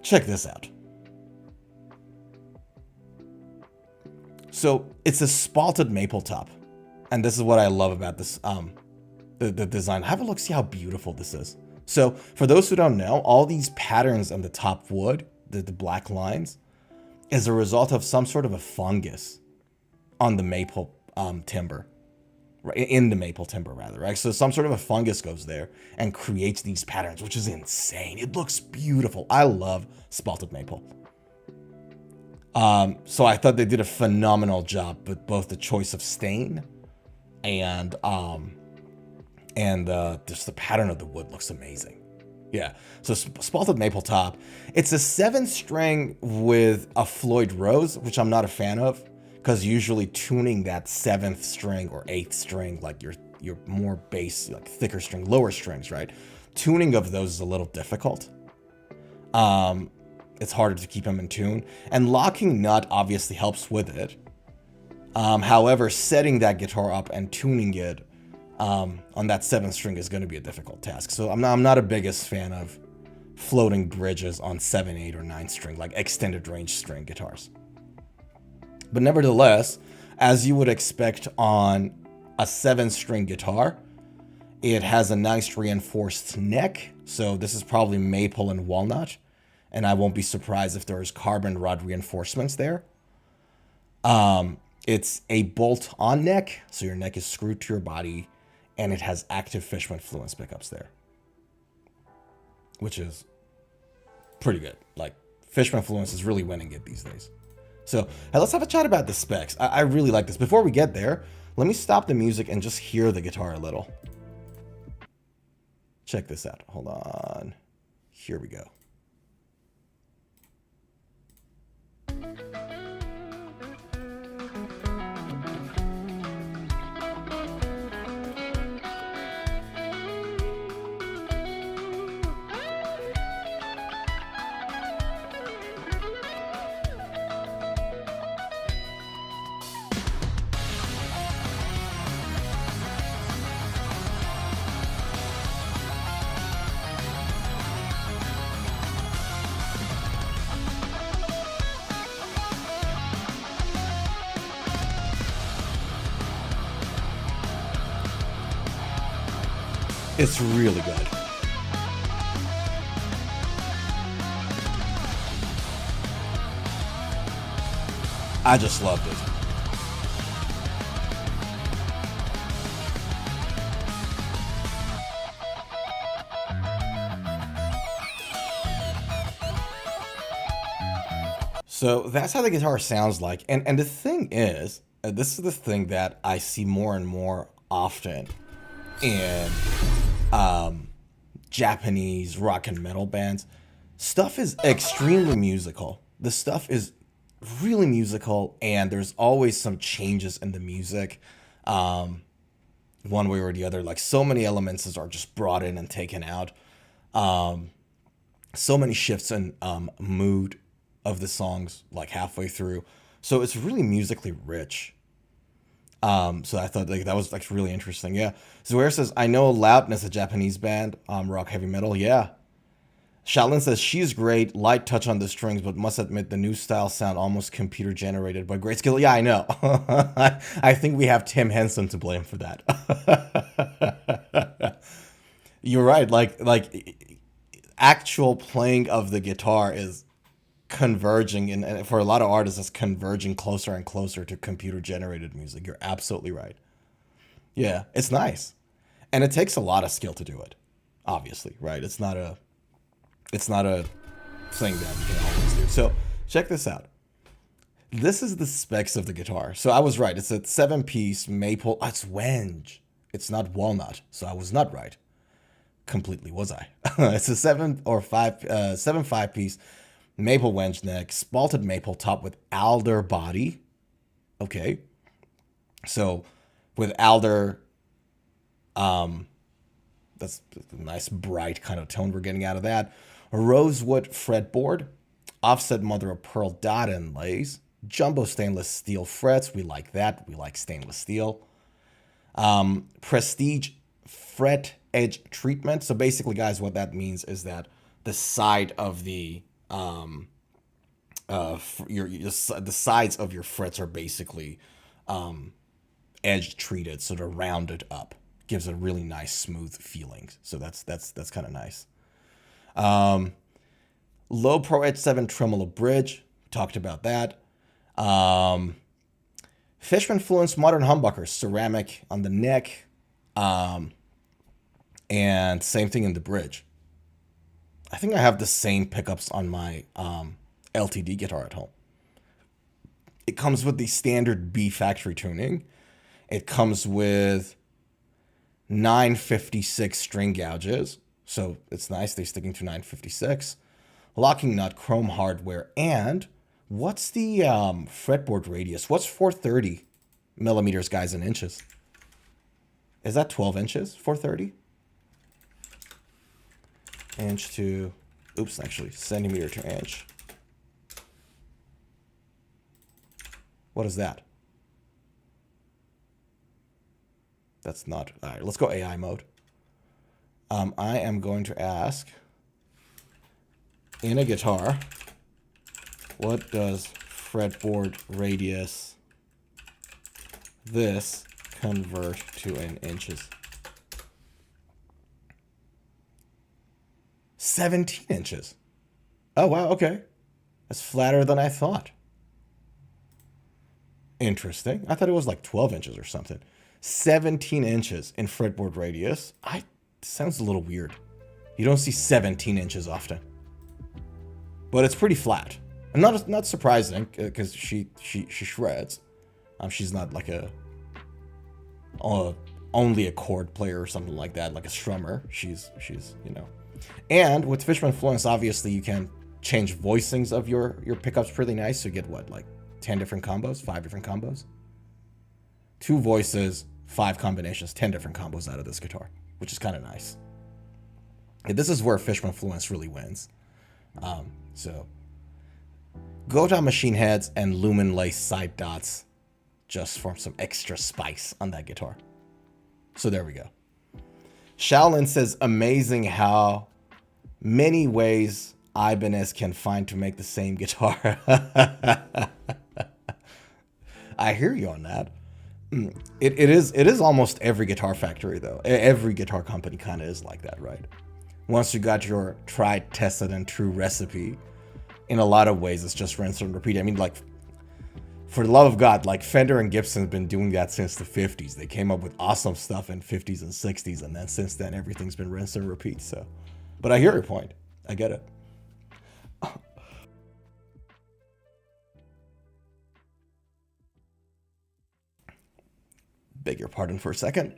check this out. So, it's a spalted maple top. And this is what I love about this, the design. Have a look, see how beautiful this is. So, for those who don't know, all these patterns on the top wood, the black lines, is a result of some sort of a fungus on the maple timber. Right, in the maple timber, rather, right? So some sort of a fungus goes there and creates these patterns, which is insane. It looks beautiful. I love spalted maple. So I thought they did a phenomenal job with both the choice of stain and just the pattern of the wood looks amazing. Yeah, so spalted maple top. It's a 7-string with a Floyd Rose, which I'm not a fan of, because usually tuning that 7th string or 8th string, like your more bass, like thicker string, lower strings, right? Tuning of those is a little difficult. It's harder to keep them in tune, and locking nut obviously helps with it. However, setting that guitar up and tuning it on that 7th string is going to be a difficult task. So I'm not a biggest fan of floating bridges on 7, 8, or 9 string, like extended range string guitars. But nevertheless, as you would expect on a 7-string guitar, it has a nice reinforced neck. So this is probably maple and walnut, and I won't be surprised if there's carbon rod reinforcements there. It's a bolt-on neck, so your neck is screwed to your body, and it has active Fishman fluence pickups there, which is pretty good. Like, Fishman fluence is really winning it these days. So, hey, let's have a chat about the specs. I really like this. Before we get there, let me stop the music and just hear the guitar a little. Check this out. Hold on. Here we go. It's really good. I just loved it. So that's how the guitar sounds like. And the thing is, this is the thing that I see more and more often in Japanese rock and metal bands. Stuff is extremely musical. The stuff is really musical, and there's always some changes in the music, one way or the other. Like, so many elements are just brought in and taken out. So many shifts in mood of the songs, like halfway through. So it's really musically rich. So I thought like that was like really interesting. Yeah. Zoair says, I know Loudness, a Japanese band, rock heavy metal. Yeah. Shaolin says, she's great, light touch on the strings, but must admit the new style sound almost computer generated, but great skill. Yeah, I know. I think we have Tim Henson to blame for that. You're right. Like actual playing of the guitar is converging, and for a lot of artists, it's converging closer and closer to computer generated music. You're absolutely right. Yeah, it's nice, and it takes a lot of skill to do it. Obviously, right? It's not a thing that you can always do. So check this out. This is the specs of the guitar. So I was right. It's a 7-piece maple. Oh, it's wenge. It's not walnut. So I was not right. Completely, was I? It's a 7 or 5-piece maple wenge neck, spalted maple top with alder body. Okay. So with alder, that's a nice bright kind of tone we're getting out of that. A rosewood fretboard, offset mother of pearl dot inlays, jumbo stainless steel frets. We like that. We like stainless steel. Prestige fret edge treatment. So basically, guys, what that means is that the side of the the sides of your frets are basically edge treated, so they're rounded up. Gives a really nice smooth feeling. So that's kind of nice. Low Pro Edge 7 tremolo bridge. Talked about that. Fishman Fluence modern humbuckers, ceramic on the neck, and same thing in the bridge. I think I have the same pickups on my LTD guitar at home. It comes with the standard B factory tuning. It comes with 956 string gouges, so it's nice. They're sticking to 956. Locking nut, chrome hardware, and what's the fretboard radius? What's 430 millimeters, guys, in inches? Is that 12 inches? 430? Inch to, oops, actually, centimeter to inch. What is that? That's not, all right, let's go AI mode. I am going to ask, in a guitar, what does fretboard radius this convert to in inches? 17 inches. Oh, wow, okay. That's flatter than I thought. Interesting. I thought it was like 12 inches or something. 17 inches in fretboard radius. Sounds a little weird. You don't see 17 inches often. But it's pretty flat. And not surprising, because she shreds. She's not like only a chord player or something like that, like a strummer. She's you know. And with Fishman Fluence, obviously you can change voicings of your pickups pretty nice. So you get what, like 10 different combos, 5 different combos? 2 voices, 5 combinations, 10 different combos out of this guitar, which is kind of nice. And this is where Fishman Fluence really wins. So Gota machine heads and lumen lace side dots just for some extra spice on that guitar. So there we go. Shaolin says, amazing how many ways Ibanez can find to make the same guitar. I hear you on that. It is almost every guitar factory, though. Every guitar company kind of is like that, right? Once you got your tried, tested, and true recipe, in a lot of ways, it's just rinse and repeat. I mean, like, for the love of God, like Fender and Gibson have been doing that since the 50s. They came up with awesome stuff in 50s and 60s, and then since then, everything's been rinse and repeat. So, but I hear your point. I get it. Beg your pardon for a second.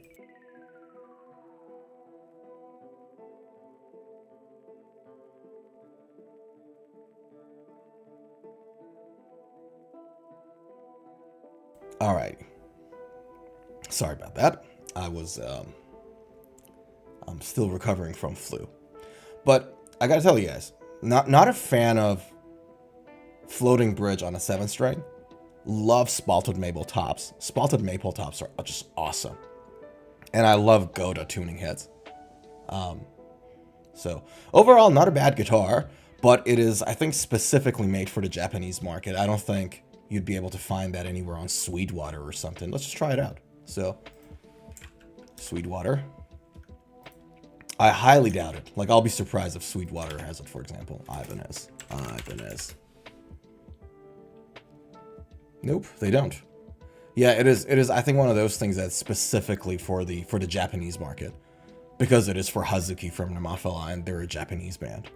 All right. Sorry about that. I'm still recovering from flu. But I gotta tell you guys, not a fan of floating bridge on a 7-string. Love spalted maple tops. Spalted maple tops are just awesome. And I love Goda tuning heads. So overall, not a bad guitar, but it is, I think, specifically made for the Japanese market. I don't think you'd be able to find that anywhere on Sweetwater or something. Let's just try it out. So, Sweetwater. I highly doubt it. Like, I'll be surprised if Sweetwater has it, for example. Ibanez. Nope, they don't. Yeah, it is, I think, one of those things that's specifically for the Japanese market. Because it is for Hazouki from Namafala, and they're a Japanese band.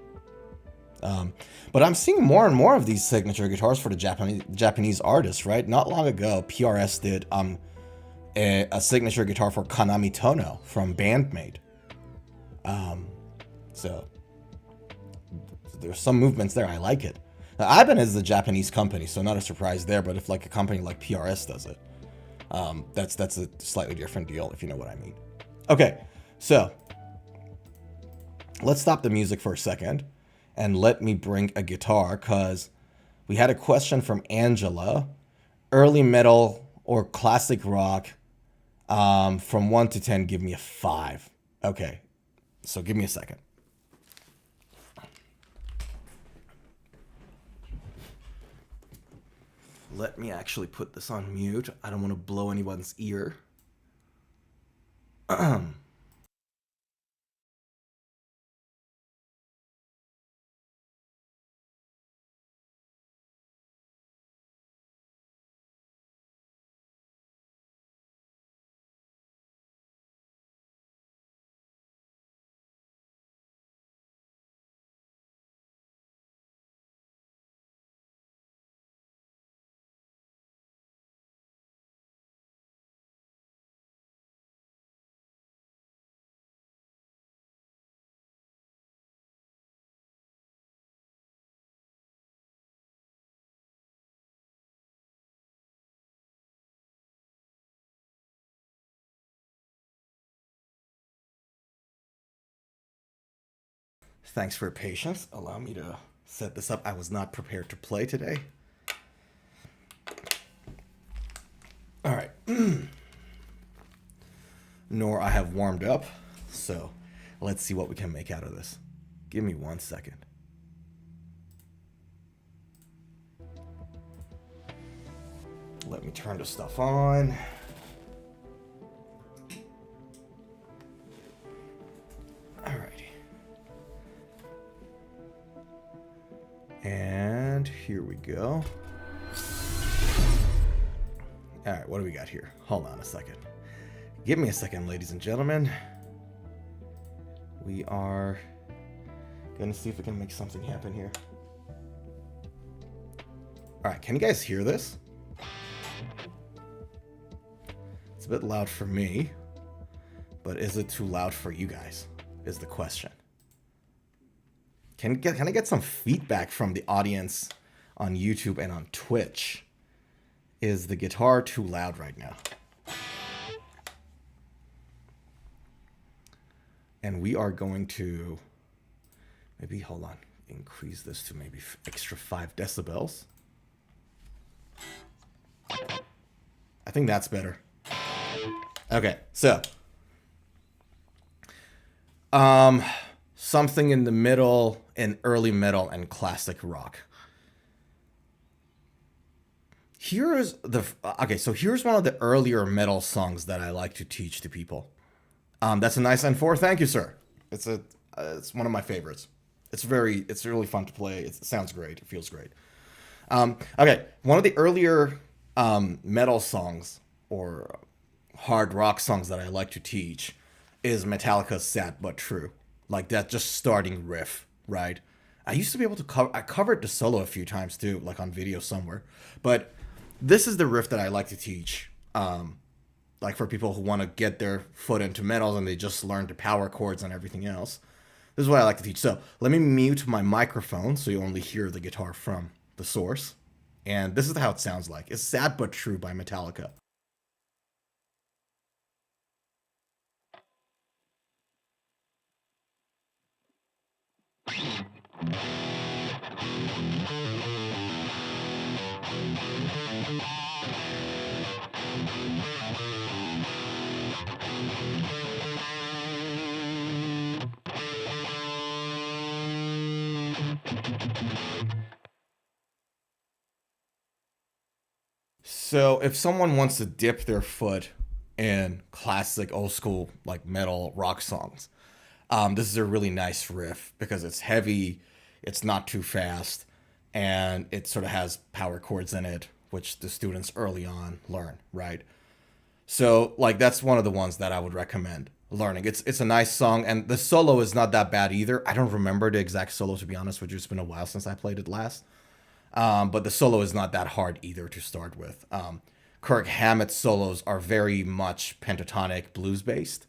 But I'm seeing more and more of these signature guitars for the Japanese artists, right? Not long ago, PRS did a signature guitar for Kanami Tono from Bandmate. So there's some movements there. I like it. Now, Ibanez is a Japanese company, so not a surprise there. But if like a company like PRS does it, that's a slightly different deal, if you know what I mean. Okay, so let's stop the music for a second and let me bring a guitar, because we had a question from Angela. Early metal or classic rock, from 1 to 10, give me a 5. Okay, so give me a second. Let me actually put this on mute. I don't want to blow anyone's ear. Thanks for your patience. Allow me to set this up. I was not prepared to play today. All right. Nor I have warmed up. So let's see what we can make out of this. Give me 1 second. Let me turn the stuff on. And here we go. All right, what do we got here? Hold on a second. Give me a second, ladies and gentlemen. We are gonna see if we can make something happen here. All right, can you guys hear this? It's a bit loud for me, but is it too loud for you guys? Is the question. Can I get some feedback from the audience on YouTube and on Twitch? Is the guitar too loud right now? And we are going to maybe, hold on, increase this to maybe extra 5 decibels. I think that's better. Okay, so something in the middle in early metal and classic rock. Here's one of the earlier metal songs that I like to teach to people. That's a nice N4. Thank you, sir. It's one of my favorites. It's really fun to play. It sounds great. It feels great. Okay, one of the earlier metal songs or hard rock songs that I like to teach is Metallica's "Sad But True." Like that, just starting riff, right? I used to be able to I covered the solo a few times too, like on video somewhere. But this is the riff that I like to teach, like for people who want to get their foot into metal and they just learned the power chords and everything else. This is what I like to teach. So let me mute my microphone so you only hear the guitar from the source. And this is how it sounds like. It's "Sad But True" by Metallica. So if someone wants to dip their foot in classic old school like metal rock songs, this is a really nice riff because it's heavy, it's not too fast, and it sort of has power chords in it, which the students early on learn, right? So like that's one of the ones that I would recommend learning. It's a nice song, and the solo is not that bad either. I don't remember the exact solo, to be honest with you. It's been a while since I played it last. But the solo is not that hard either to start with. Kirk Hammett's solos are very much pentatonic blues based.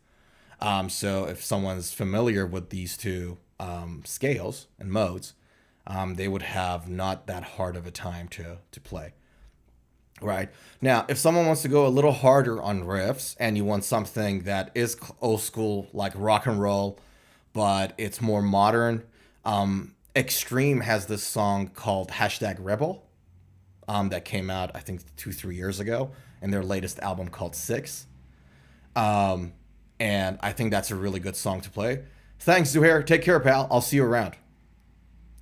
So if someone's familiar with these two scales and modes, they would have not that hard of a time to play. Right. Now, if someone wants to go a little harder on riffs and you want something that is old school, like rock and roll, but it's more modern, Extreme has this song called #Rebel that came out, I think, 2-3 years ago in their latest album called Six. And I think that's a really good song to play. Thanks, Zuhair. Take care, pal. I'll see you around.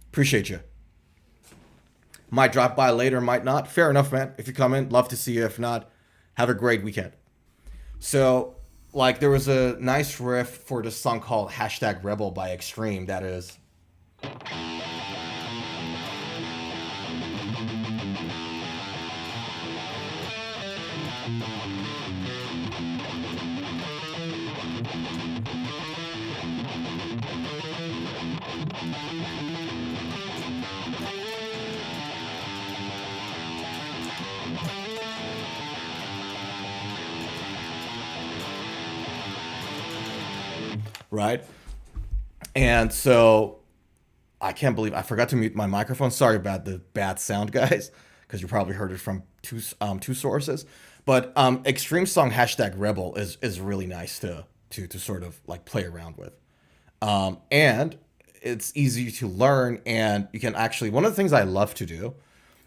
Appreciate you. Might drop by later, might not. Fair enough, man. If you come in, love to see you. If not, have a great weekend. So, like, there was a nice riff for this song called #Rebel by Extreme that is... Right? And so I can't believe I forgot to mute my microphone. Sorry about the bad sound, guys, because you probably heard it from two sources. But Extreme song #Rebel is really nice to sort of like play around with. And it's easy to learn, and you can actually, one of the things I love to do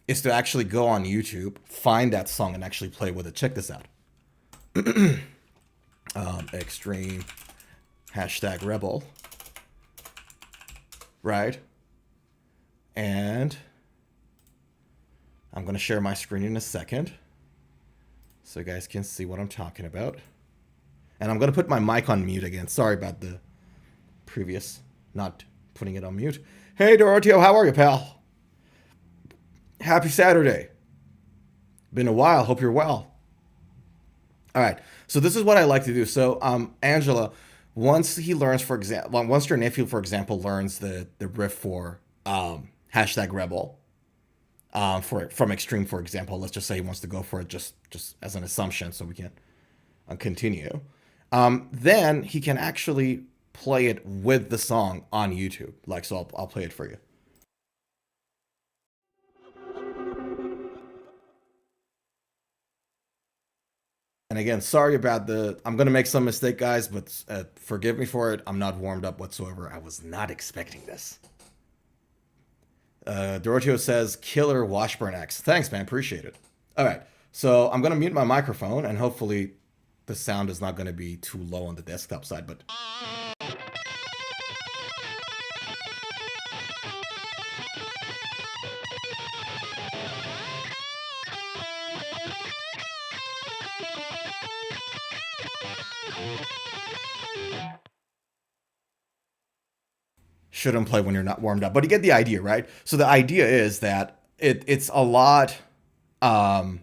is to actually go on YouTube, find that song, and actually play with it. Check this out. Extreme #Rebel, right? And I'm going to share my screen in a second so you guys can see what I'm talking about. And I'm going to put my mic on mute again. Sorry about the previous not putting it on mute. Hey, Doroteo, how are you, pal? Happy Saturday. Been a while. Hope you're well. All right. So this is what I like to do. So, Angela, once he learns, for example, once your nephew, for example, learns the riff for #Rebel from Extreme, for example, let's just say he wants to go for it just as an assumption so we can continue. Then he can actually play it with the song on YouTube. Like, so I'll play it for you. And again, sorry about I'm going to make some mistake, guys, but forgive me for it. I'm not warmed up whatsoever. I was not expecting this. Doroteo says, killer Washburn X. Thanks, man. Appreciate it. All right. So I'm going to mute my microphone, and hopefully the sound is not going to be too low on the desktop side, but... Shouldn't play when you're not warmed up, but you get the idea, right? So the idea is that it's a lot. The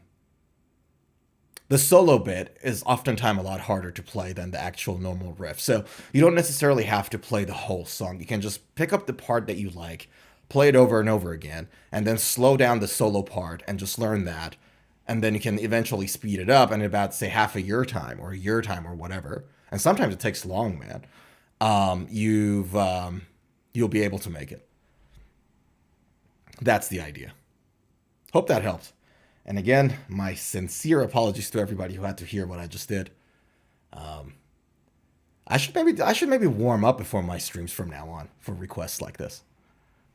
solo bit is oftentimes a lot harder to play than the actual normal riff. So you don't necessarily have to play the whole song. You can just pick up the part that you like, play it over and over again, and then slow down the solo part and just learn that. And then you can eventually speed it up in about, say, half a year time or a year time or whatever. And sometimes it takes long, man. You'll be able to make it. That's the idea. Hope that helped. And again, my sincere apologies to everybody who had to hear what I just did. I should maybe warm up before my streams from now on for requests like this.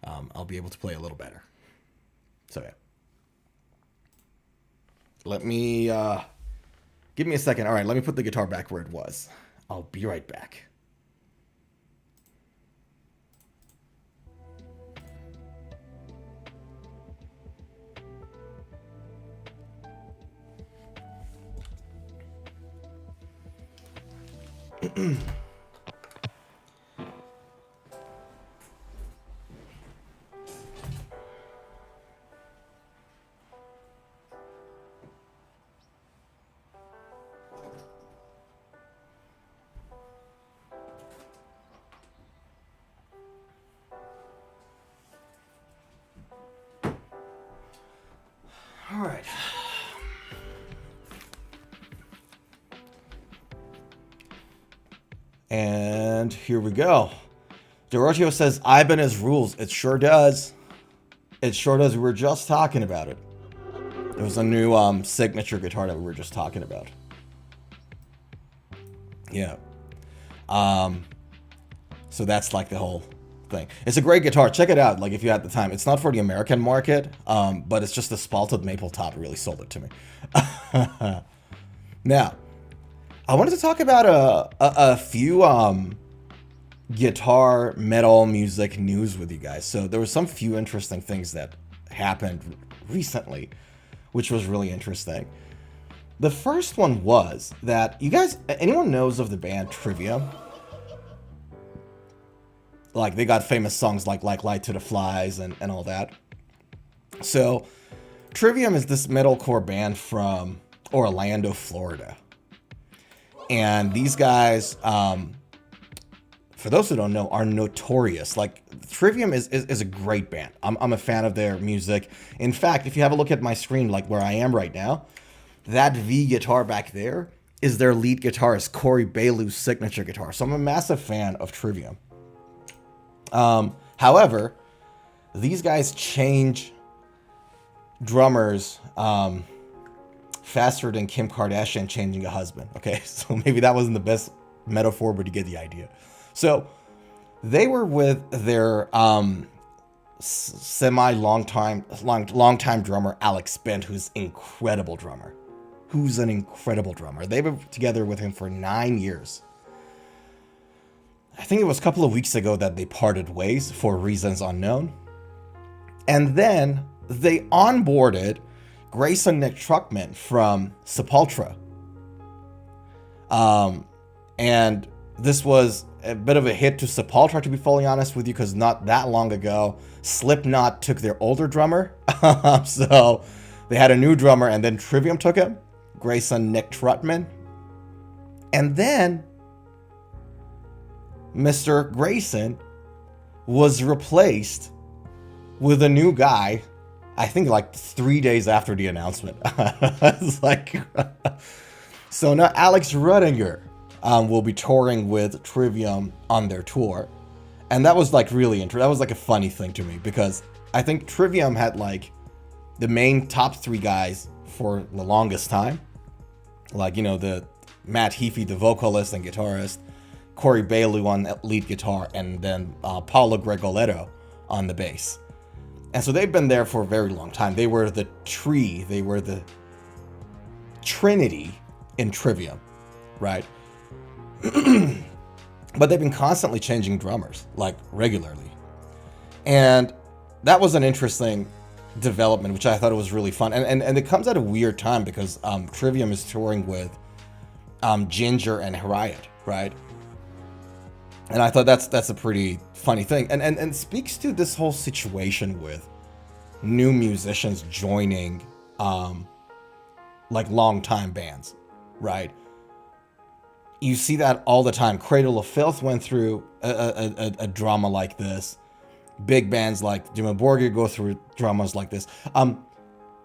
I'll be able to play a little better. So yeah. Let me give me a second. All right, let me put the guitar back where it was. I'll be right back. All right. And here we go. Dorotio says, Ibanez rules. It sure does. It sure does. We were just talking about it. There was a new signature guitar that we were just talking about. Yeah. So that's like the whole thing. It's a great guitar. Check it out. Like if you had the time. It's not for the American market, but it's just the spalted maple top really sold it to me. Now, I wanted to talk about a few guitar metal music news with you guys. So there were some few interesting things that happened recently, which was really interesting. The first one was that you guys, anyone knows of the band Trivium? Like they got famous songs like Light to the Flies and all that. So Trivium is this metalcore band from Orlando, Florida. And these guys, for those who don't know, are notorious. Like Trivium is a great band. I'm a fan of their music. In fact, if you have a look at my screen, like where I am right now, that V guitar back there is their lead guitarist, Corey Bailu's signature guitar. So I'm a massive fan of Trivium. However, these guys change drummers faster than Kim Kardashian changing a husband. Okay, so maybe that wasn't the best metaphor, but you get the idea. So they were with their long-time drummer Alex Bent, who's an incredible drummer. They've been together with him for 9 years. I think it was a couple of weeks ago that they parted ways for reasons unknown. And then they onboarded Grayson Nick Truckman from Sepultura. And this was a bit of a hit to Sepultura, to be fully honest with you, because not that long ago, Slipknot took their older drummer. So they had a new drummer, and then Trivium took him, Grayson Nick Truckman. And then Mr. Grayson was replaced with a new guy, I think like 3 days after the announcement. It's like, so now Alex Ruttinger will be touring with Trivium on their tour. And that was like really interesting. That was like a funny thing to me because I think Trivium had like the main top 3 guys for the longest time. Like, you know, the Matt Heafy, the vocalist and guitarist, Corey Bailu on lead guitar, and then Paolo Gregoletto on the bass. And so they've been there for a very long time. They were the Trinity in Trivium, right? But they've been constantly changing drummers, like regularly. And that was an interesting development, which I thought it was really fun. And it comes at a weird time because Trivium is touring with Ginger and Harriet, right? And I thought that's a pretty funny thing. And speaks to this whole situation with new musicians joining like long-time bands, right? You see that all the time. Cradle of Filth went through a drama like this. Big bands like Dimmu Borgir go through dramas like this.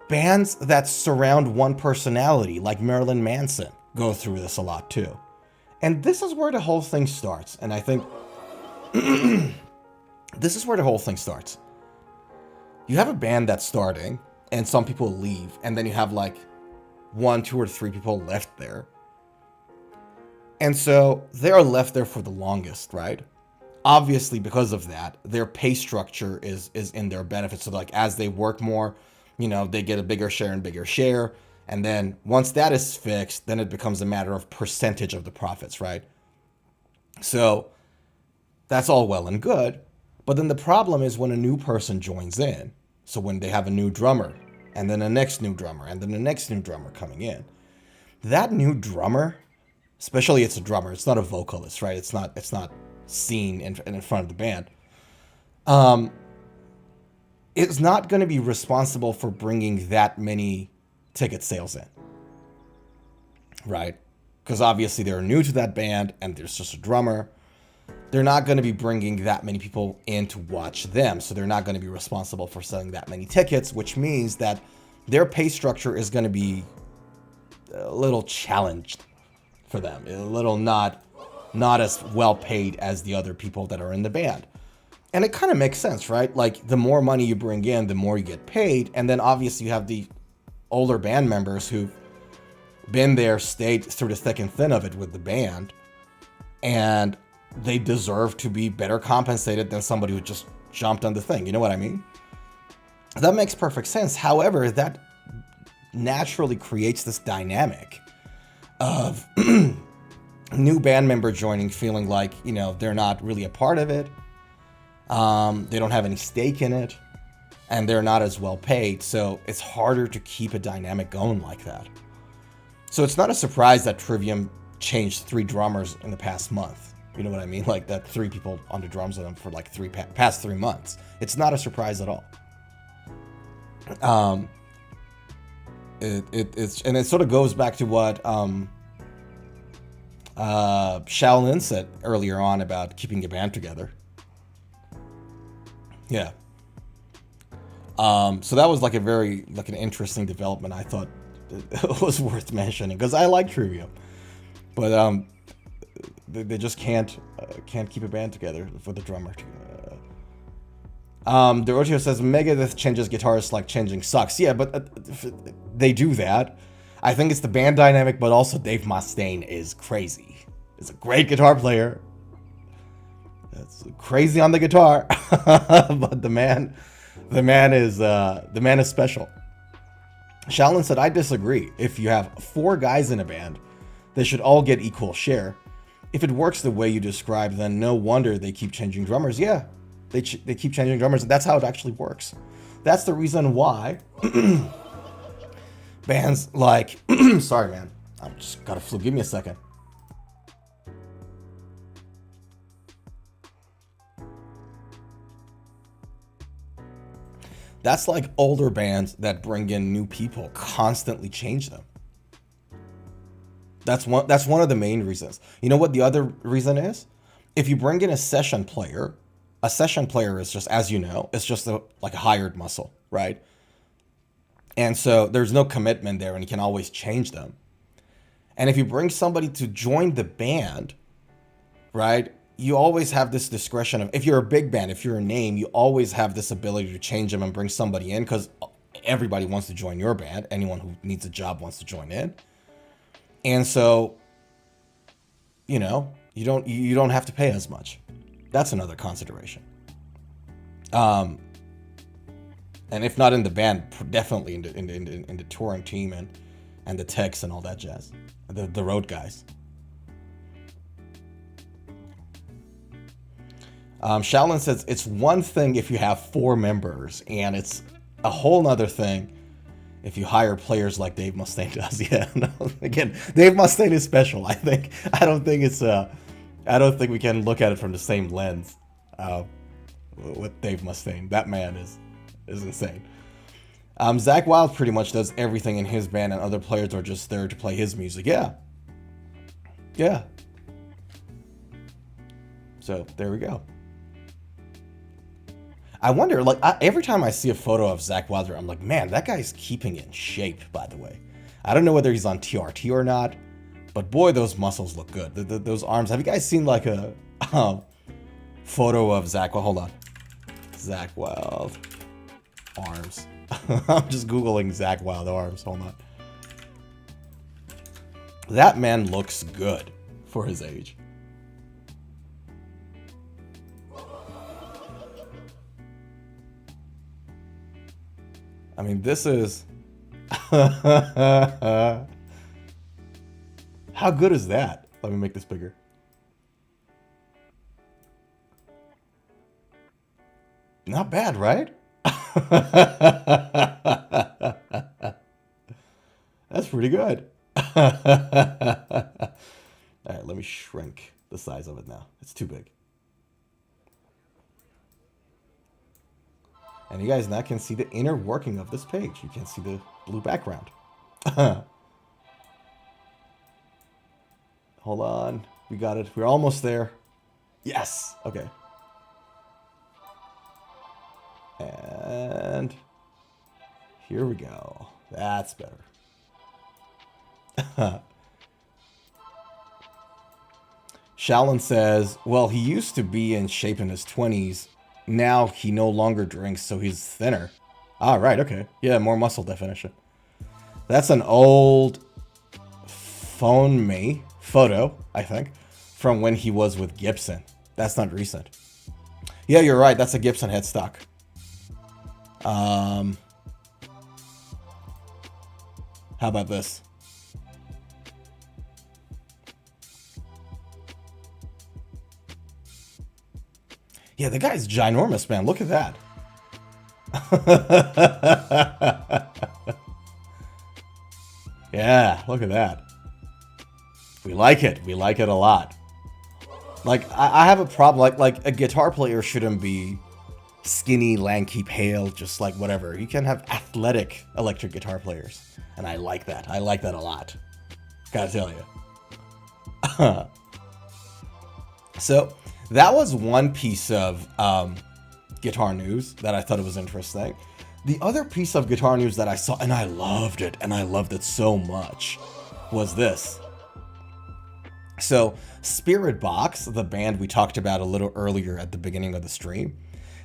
Bands that surround one personality, like Marilyn Manson, go through this a lot too. And this is where the whole thing starts. And I think this is where the whole thing starts. You have a band that's starting, and some people leave, and then you have like 1, 2, or 3 people left there. And so they are left there for the longest, right? Obviously, because of that, their pay structure is in their benefit. So like as they work more, you know, they get a bigger share. And then once that is fixed, then it becomes a matter of percentage of the profits, right? So that's all well and good. But then the problem is when a new person joins in. So when they have a new drummer, and then the next new drummer, and then the next new drummer coming in. That new drummer especially it's a drummer. It's not a vocalist, right? It's not seen in front of the band. It's not going to be responsible for bringing that many ticket sales in, right? Because obviously they're new to that band and there's just a drummer. They're not going to be bringing that many people in to watch them, so they're not going to be responsible for selling that many tickets, which means that their pay structure is going to be a little challenged for them, a little not as well paid as the other people that are in the band. And it kind of makes sense, right? Like, the more money you bring in, the more you get paid. And then obviously you have the older band members who've been there, stayed through the thick and thin of it with the band, and they deserve to be better compensated than somebody who just jumped on the thing. You know what I mean? That makes perfect sense. However, that naturally creates this dynamic of new band member joining, feeling like, you know, they're not really a part of it. They don't have any stake in it, and they're not as well paid. So it's harder to keep a dynamic going like that. So it's not a surprise that Trivium changed 3 drummers in the past month. You know what I mean? Like, that 3 people on the drums with them for like past 3 months. It's not a surprise at all. It sort of goes back to what Shaolin said earlier on about keeping a band together. Yeah. So that was like an interesting development. I thought it was worth mentioning because I like Trivium, but they just can't keep a band together for the drummer. Doroteo says Megadeth changes guitarists like changing socks. Yeah, but they do that. I think it's the band dynamic, but also Dave Mustaine is crazy. He's a great guitar player. That's crazy on the guitar, but the man is special. Shaolin said, I disagree. If you have 4 guys in a band, they should all get equal share. If it works the way you described, then no wonder they keep changing drummers. Yeah, they keep changing drummers. That's how it actually works. That's the reason why bands like, sorry, man, I just got a flu. Give me a second. That's like older bands that bring in new people constantly change them. That's one of the main reasons. You know what the other reason is? If you bring in a session player is just, as you know, it's just like a hired muscle, right? And so there's no commitment there, and you can always change them. And if you bring somebody to join the band, right, you always have this discretion of, if you're a big band, if you're a name, you always have this ability to change them and bring somebody in, because everybody wants to join your band. Anyone who needs a job wants to join in. And so, you know, you don't have to pay as much. That's another consideration. And if not in the band, definitely in the touring team and the techs and all that jazz, the road guys. Shaolin says it's one thing if you have 4 members, and it's a whole nother thing if you hire players like Dave Mustaine does. Yeah, no, again, Dave Mustaine is special. I don't think we can look at it from the same lens with Dave Mustaine. That man is insane. Zack Wylde pretty much does everything in his band, and other players are just there to play his music. Yeah. So there we go. I wonder, like, every time I see a photo of Zack Wylde, I'm like, man, that guy's keeping in shape, by the way. I don't know whether he's on TRT or not, but boy, those muscles look good. Those arms. Have you guys seen, like, a photo of Zack? Well, hold on. Zack Wylde arms. I'm just Googling Zack Wylde arms. Hold on. That man looks good for his age. I mean, this is... How good is that? Let me make this bigger. Not bad, right? That's pretty good. All right, let me shrink the size of it now. It's too big. And you guys now can see the inner working of this page. You can see the blue background. Hold on. We got it. We're almost there. Yes. Okay. And here we go. That's better. Shaolin says, well, he used to be in shape in his 20s. Now he no longer drinks, so he's thinner. Ah, right, okay. Yeah, more muscle definition. That's an old photo, I think, from when he was with Gibson. That's not recent. Yeah, you're right. That's a Gibson headstock. How about this? Yeah, the guy's ginormous, man. Look at that. Yeah, look at that. We like it. We like it a lot. Like, I have a problem. Like a guitar player shouldn't be skinny, lanky, pale, just like whatever. You can have athletic electric guitar players. And I like that. I like that a lot. Gotta tell you. So, that was one piece of guitar news that I thought it was interesting. The other piece of guitar news that I saw, and I loved it so much, was this. So, Spiritbox, the band we talked about a little earlier at the beginning of the stream,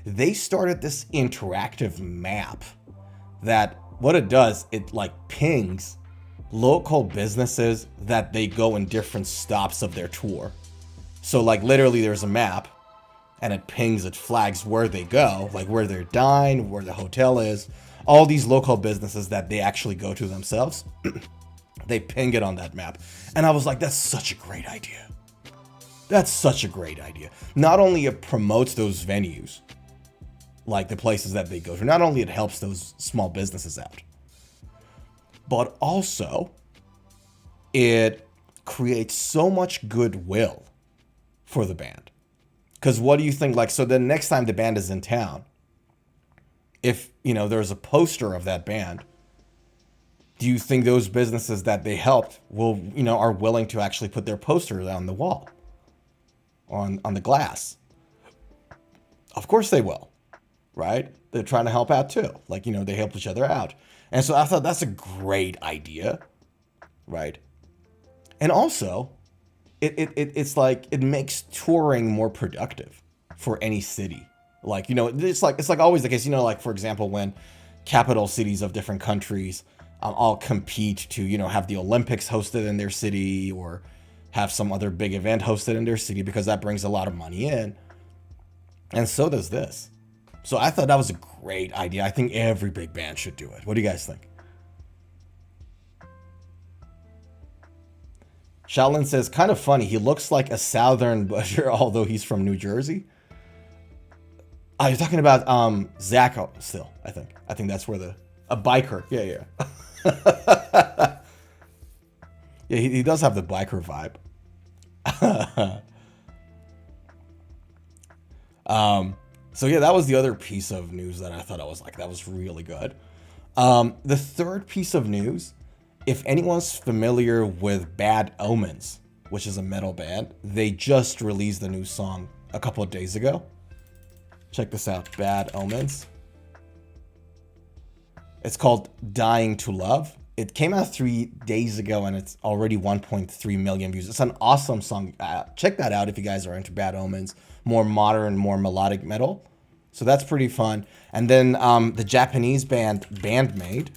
they started this interactive map that what it does, it like pings local businesses that they go in different stops of their tour. So like literally there's a map and it pings, it flags where they go, like where they're dine, where the hotel is, all these local businesses that they actually go to themselves. They ping it on that map. And I was like, that's such a great idea. That's such a great idea. Not only it promotes those venues, like the places that they go to, not only it helps those small businesses out, but also it creates so much goodwill for the band. Because what do you think? Like, so the next time the band is in town, if, you know, there's a poster of that band, do you think those businesses that they helped will, you know, are willing to actually put their poster on the wall, on the glass? Of course they will, right? They're trying to help out too. Like, you know, they help each other out. And so I thought that's a great idea, right? And also, it's like it makes touring more productive for any city. Like, you know, it's like always the case, you know, like for example, when capital cities of different countries all compete to, you know, have the Olympics hosted in their city or have some other big event hosted in their city, because that brings a lot of money in. And so does this. So I thought that was a great idea. I think every big band should do it. What do you guys think? Shaolin says, kind of funny. He looks like a Southern butcher, although he's from New Jersey. Oh, you're talking about Zack still, I think. I think that's where a biker. Yeah. Yeah, he does have the biker vibe. So yeah, that was the other piece of news that I thought that was really good. The third piece of news, if anyone's familiar with Bad Omens, which is a metal band, they just released a new song a couple of days ago. Check this out, Bad Omens. It's called Dying to Love. It came out 3 days ago and it's already 1.3 million views. It's an awesome song. Check that out if you guys are into Bad Omens, more modern, more melodic metal. So that's pretty fun. And then the Japanese band Bandmade.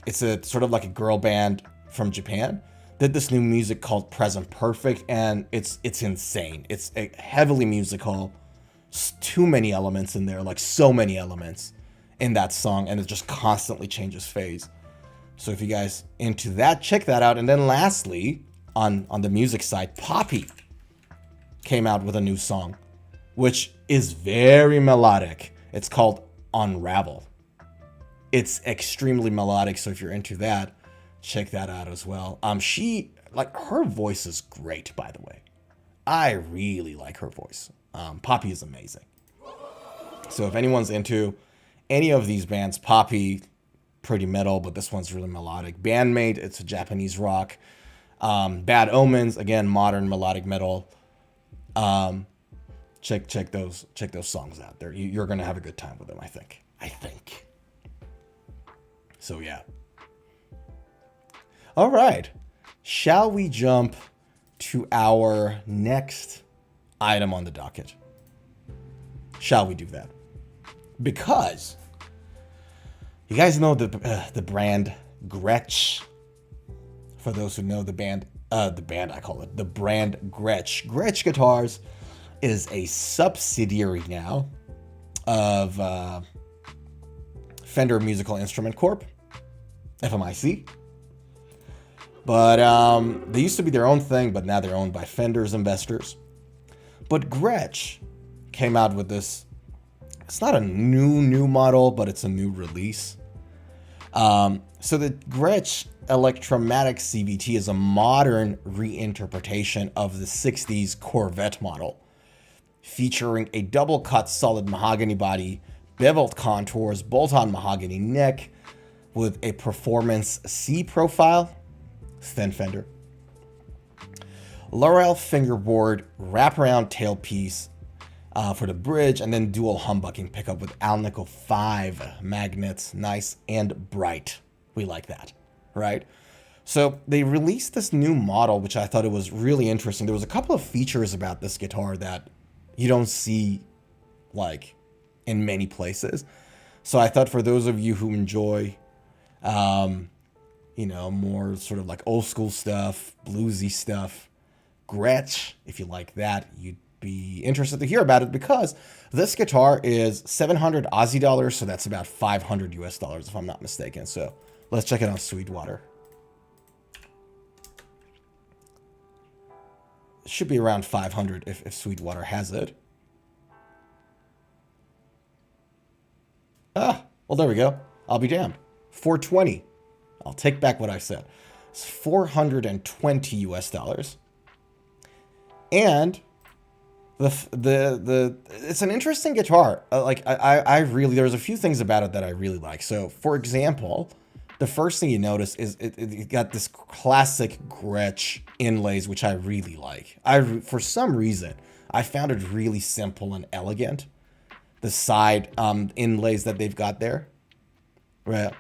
It's a sort of like a girl band from Japan. Did this new music called Present Perfect, and it's insane. It's heavily musical. Too many elements in there, like so many elements in that song, and it just constantly changes phase. So if you guys into that, check that out. And then lastly, on the music side, Poppy came out with a new song, which is very melodic. It's called Unravel. It's extremely melodic, so if you're into that, check that out as well. like, her voice is great, by the way. I really like her voice. Poppy is amazing. So if anyone's into any of these bands, Poppy, pretty metal, but this one's really melodic. Bandmate, it's a Japanese rock. Bad Omens, again, modern melodic metal. Check those songs out. You're gonna have a good time with them, I think. So yeah. All right. Shall we jump to our next item on the docket? Shall we do that? Because you guys know the brand Gretch. For those who know the brand Gretch. Gretch Guitars is a subsidiary now of Fender Musical Instrument Corp, FMIC. But they used to be their own thing, but now they're owned by Fender's investors. But Gretch came out with this. It's not a new model, but it's a new release. So the Gretch Electromatic CVT is a modern reinterpretation of the 60s Corvette model, featuring a double-cut solid mahogany body, beveled contours, bolt-on mahogany neck, with a performance C profile, thin fender, Laurel fingerboard, wraparound tailpiece for the bridge, and then dual humbucking pickup with Alnico 5 magnets, nice and bright. We like that, right? So they released this new model, which I thought it was really interesting. There was a couple of features about this guitar that you don't see like in many places. So I thought for those of you who enjoy, more sort of like old school stuff, bluesy stuff, Gretch, if you like that, you'd be interested to hear about it, because this guitar is 700 Aussie dollars, so that's about 500 US dollars if I'm not mistaken. So let's check it on Sweetwater. It should be around 500 if Sweetwater has it. Well, there we go. I'll be damned. 420. I'll take back what I said. It's 420 US dollars. And it's an interesting guitar. I really, there's a few things about it that I really like. So for example, the first thing you notice is it got this classic Gretch inlays, which I really like. For some reason, I found it really simple and elegant. The side inlays that they've got there. Right.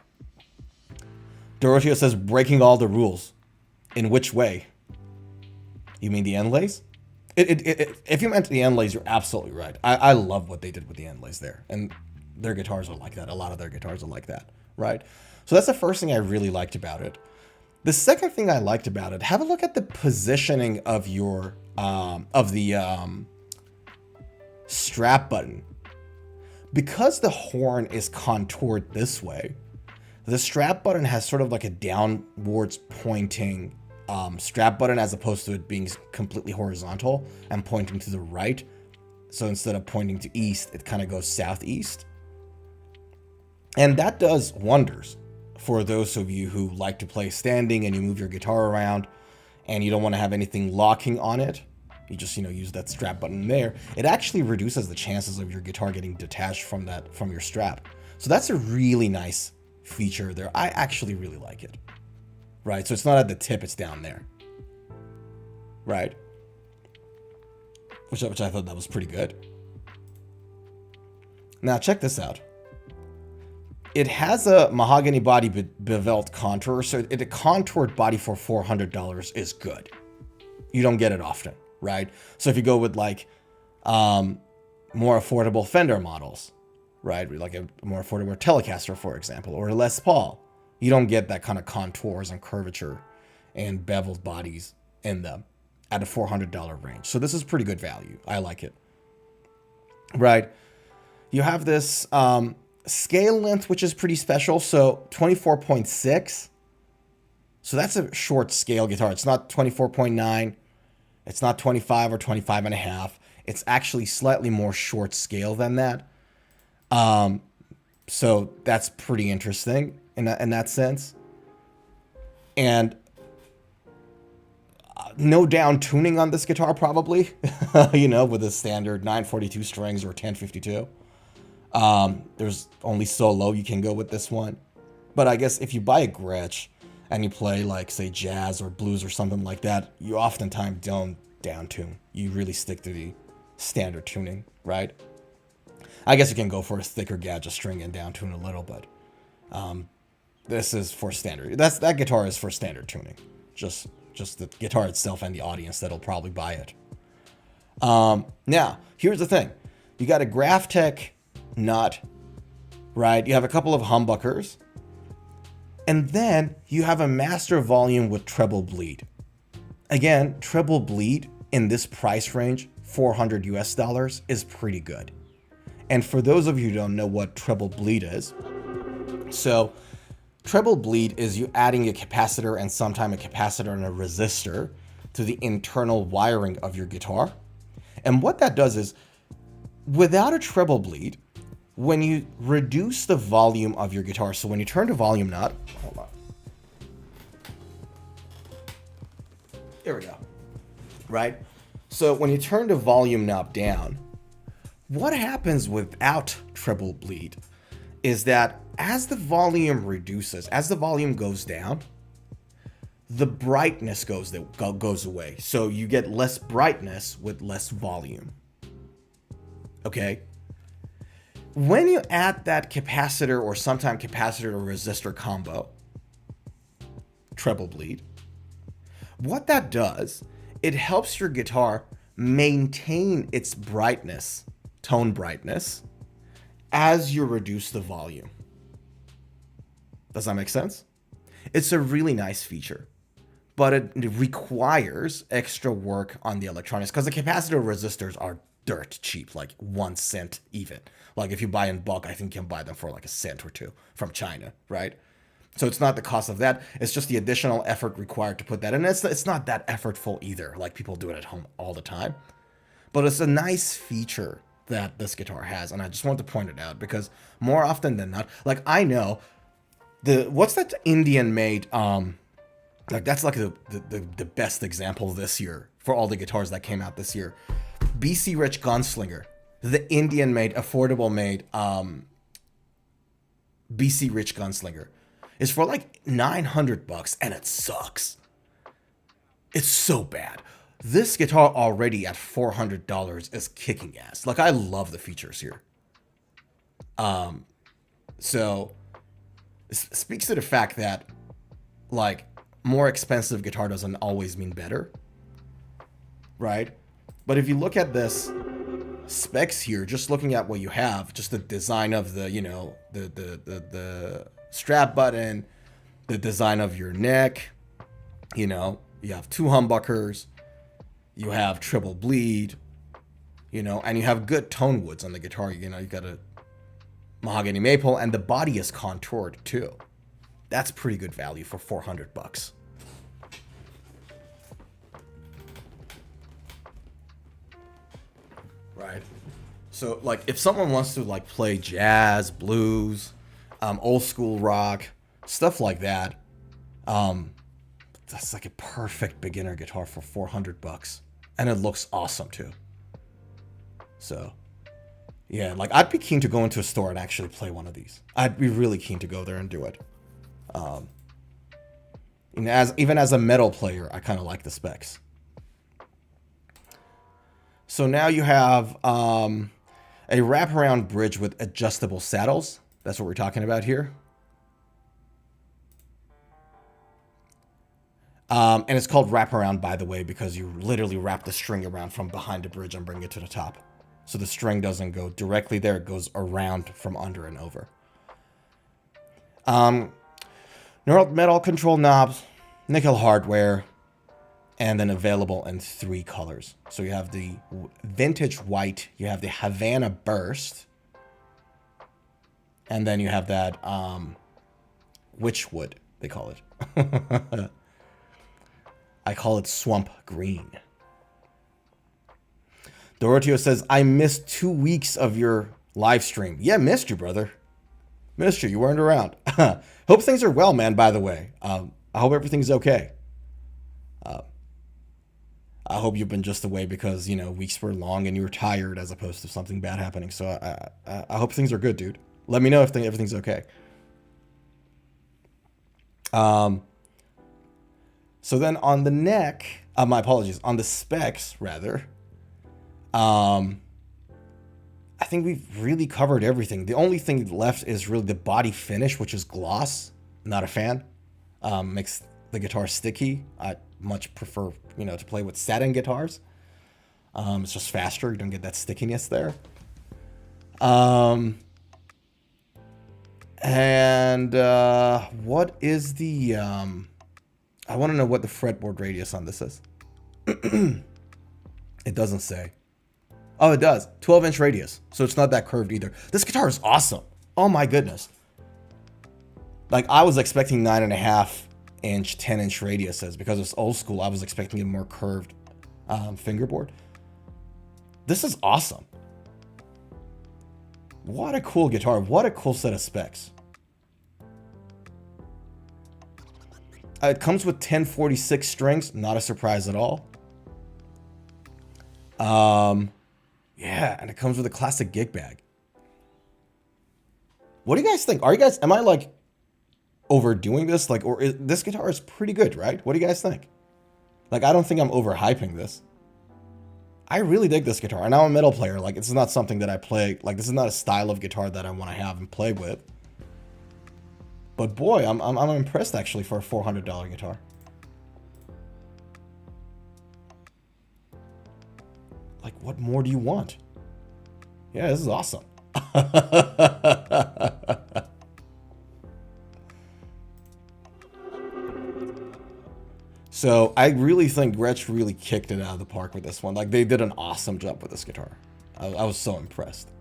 Dorothea says, breaking all the rules. In which way? You mean the inlays? If you meant the inlays, you're absolutely right. I love what they did with the inlays there. And their guitars are like that. A lot of their guitars are like that, right? So that's the first thing I really liked about it. The second thing I liked about it, have a look at the positioning of your strap button. Because the horn is contoured this way, the strap button has sort of like a downwards pointing strap button, as opposed to it being completely horizontal and pointing to the right. So instead of pointing to east, it kind of goes southeast. And that does wonders for those of you who like to play standing and you move your guitar around and you don't want to have anything locking on it. You just, use that strap button there. It actually reduces the chances of your guitar getting detached from your strap. So that's a really nice feature there. I actually really like it. Right? So it's not at the tip, it's down there. Right? Which I thought that was pretty good. Now check this out. It has a mahogany body beveled contour, so a contoured body for $400 is good. You don't get it often, right? So if you go with like more affordable Fender models, right? Like a more affordable Telecaster, for example, or a Les Paul, you don't get that kind of contours and curvature and beveled bodies in them at a $400 range. So this is pretty good value. I like it. Right? You have this scale length, which is pretty special. So 24.6. So that's a short scale guitar. It's not 24.9. It's not 25 or 25 and a half. It's actually slightly more short scale than that. So that's pretty interesting in that sense. And No down tuning on this guitar, probably, with the standard 942 strings or 1052. There's only so low you can go with this one. But I guess if you buy a Gretch and you play, like, say, jazz or blues or something like that, you oftentimes don't down tune. You really stick to the standard tuning, right? I guess you can go for a thicker gadget string and down tune a little, but this is for standard. That guitar is for standard tuning. Just the guitar itself and the audience that'll probably buy it. Now, here's the thing. You got a Graphtec nut, right? You have a couple of humbuckers. And then you have a master volume with treble bleed. Again, treble bleed in this price range, $400 US, is pretty good. And for those of you who don't know what treble bleed is, so treble bleed is you adding a capacitor and sometimes a capacitor and a resistor to the internal wiring of your guitar. And what that does is, without a treble bleed, when you reduce the volume of your guitar, so when you turn the volume knob, hold on. There we go. Right? So when you turn the volume knob down, what happens without treble bleed is that as the volume reduces, as the volume goes down, the brightness goes away. So you get less brightness with less volume. Okay? When you add that capacitor or sometimes capacitor or resistor combo, treble bleed, what that does, it helps your guitar maintain its brightness, tone brightness, as you reduce the volume. Does that make sense? It's a really nice feature, but it requires extra work on the electronics because the capacitor resistors are dirt cheap, like 1 cent even. Like if you buy in bulk, I think you can buy them for like a cent or two from China, right? So it's not the cost of that. It's just the additional effort required to put that in. It's not that effortful either. Like people do it at home all the time. But it's a nice feature that this guitar has. And I just want to point it out because more often than not, like I know what's that Indian made, like that's like the best example this year for all the guitars that came out this year. BC Rich Gunslinger, the Indian made, affordable made, BC Rich Gunslinger is for like $900 and it sucks. It's so bad. This guitar already at $400 is kicking ass. Like I love the features here. So it speaks to the fact that like more expensive guitar doesn't always mean better, right? But if you look at this specs here, just looking at what you have, just the design of the, the strap button, the design of your neck, you have 2 humbuckers, you have treble bleed, and you have good tone woods on the guitar. You got a mahogany maple and the body is contoured too. That's pretty good value for $400. Right. So like if someone wants to like play jazz, blues, old school rock, stuff like that, that's like a perfect beginner guitar for $400, and it looks awesome too. So yeah, like I'd be keen to go into a store and actually play one of these. I'd be really keen to go there and do it. Even as a metal player, I kind of like the specs. So now you have a wraparound bridge with adjustable saddles. That's what we're talking about here. And it's called wraparound, by the way, because you literally wrap the string around from behind the bridge and bring it to the top. So the string doesn't go directly there. It goes around from under and over. Knurled metal control knobs, nickel hardware, and then available in 3 colors. So you have the vintage white, you have the Havana burst, and then you have that witchwood, they call it. I call it swamp green. Doroteo says, I missed 2 weeks of your live stream. Yeah, missed you, brother. Missed you. You weren't around. Hope things are well, man, by the way. I hope everything's okay. I hope you've been just away because, you know, weeks were long and you were tired as opposed to something bad happening. So I hope things are good, dude. Let me know if everything's okay. So then on the neck, my apologies, on the specs rather, I think we've really covered everything. The only thing left is really the body finish, which is gloss. Not a fan. Makes the guitar sticky. I much prefer, you know, to play with satin guitars. It's just faster. You don't get that stickiness there. And what is the... I want to know what the fretboard radius on this is. It doesn't say. Oh, it does. 12-inch radius. So it's not that curved either. This guitar is awesome. Oh my goodness. Like, I was expecting 9.5-inch, 10-inch radiuses because it's old school. I was expecting a more curved fingerboard. This is awesome. What a cool guitar. What a cool set of specs. It comes with 1046 strings. Not a surprise at all. Yeah, and it comes with a classic gig bag. What do you guys think? Am I like overdoing this? Like, or this guitar is pretty good, right? What do you guys think? Like, I don't think I'm overhyping this. I really dig this guitar. And I'm a metal player. Like, it's not something that I play. Like, this is not a style of guitar that I want to have and play with. But boy, I'm impressed actually for a $400 guitar. Like, what more do you want? Yeah, this is awesome. So I really think Gretch really kicked it out of the park with this one. Like, they did an awesome job with this guitar. I was so impressed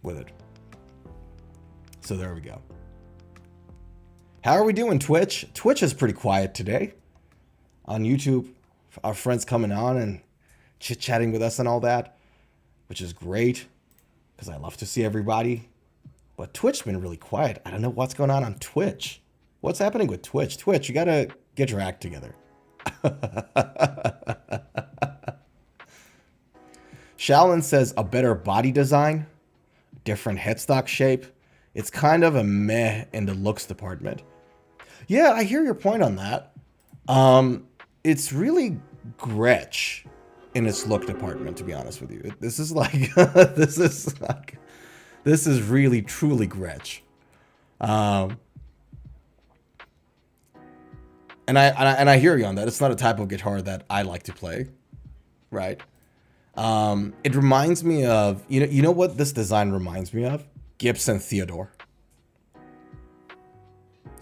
with it. So there we go. How are we doing, Twitch? Twitch is pretty quiet today. On YouTube, our friends coming on and chit-chatting with us and all that, which is great because I love to see everybody. But Twitch's been really quiet. I don't know what's going on Twitch. What's happening with Twitch? Twitch, you gotta get your act together. Shaolin says a better body design, different headstock shape. It's kind of a meh in the looks department. Yeah, I hear your point on that. It's really Gretch in its look department, to be honest with you. This is like, this is really truly Gretch. And I hear you on that. It's not a type of guitar that I like to play, right? It reminds me of, you know what this design reminds me of? Gibson Theodore.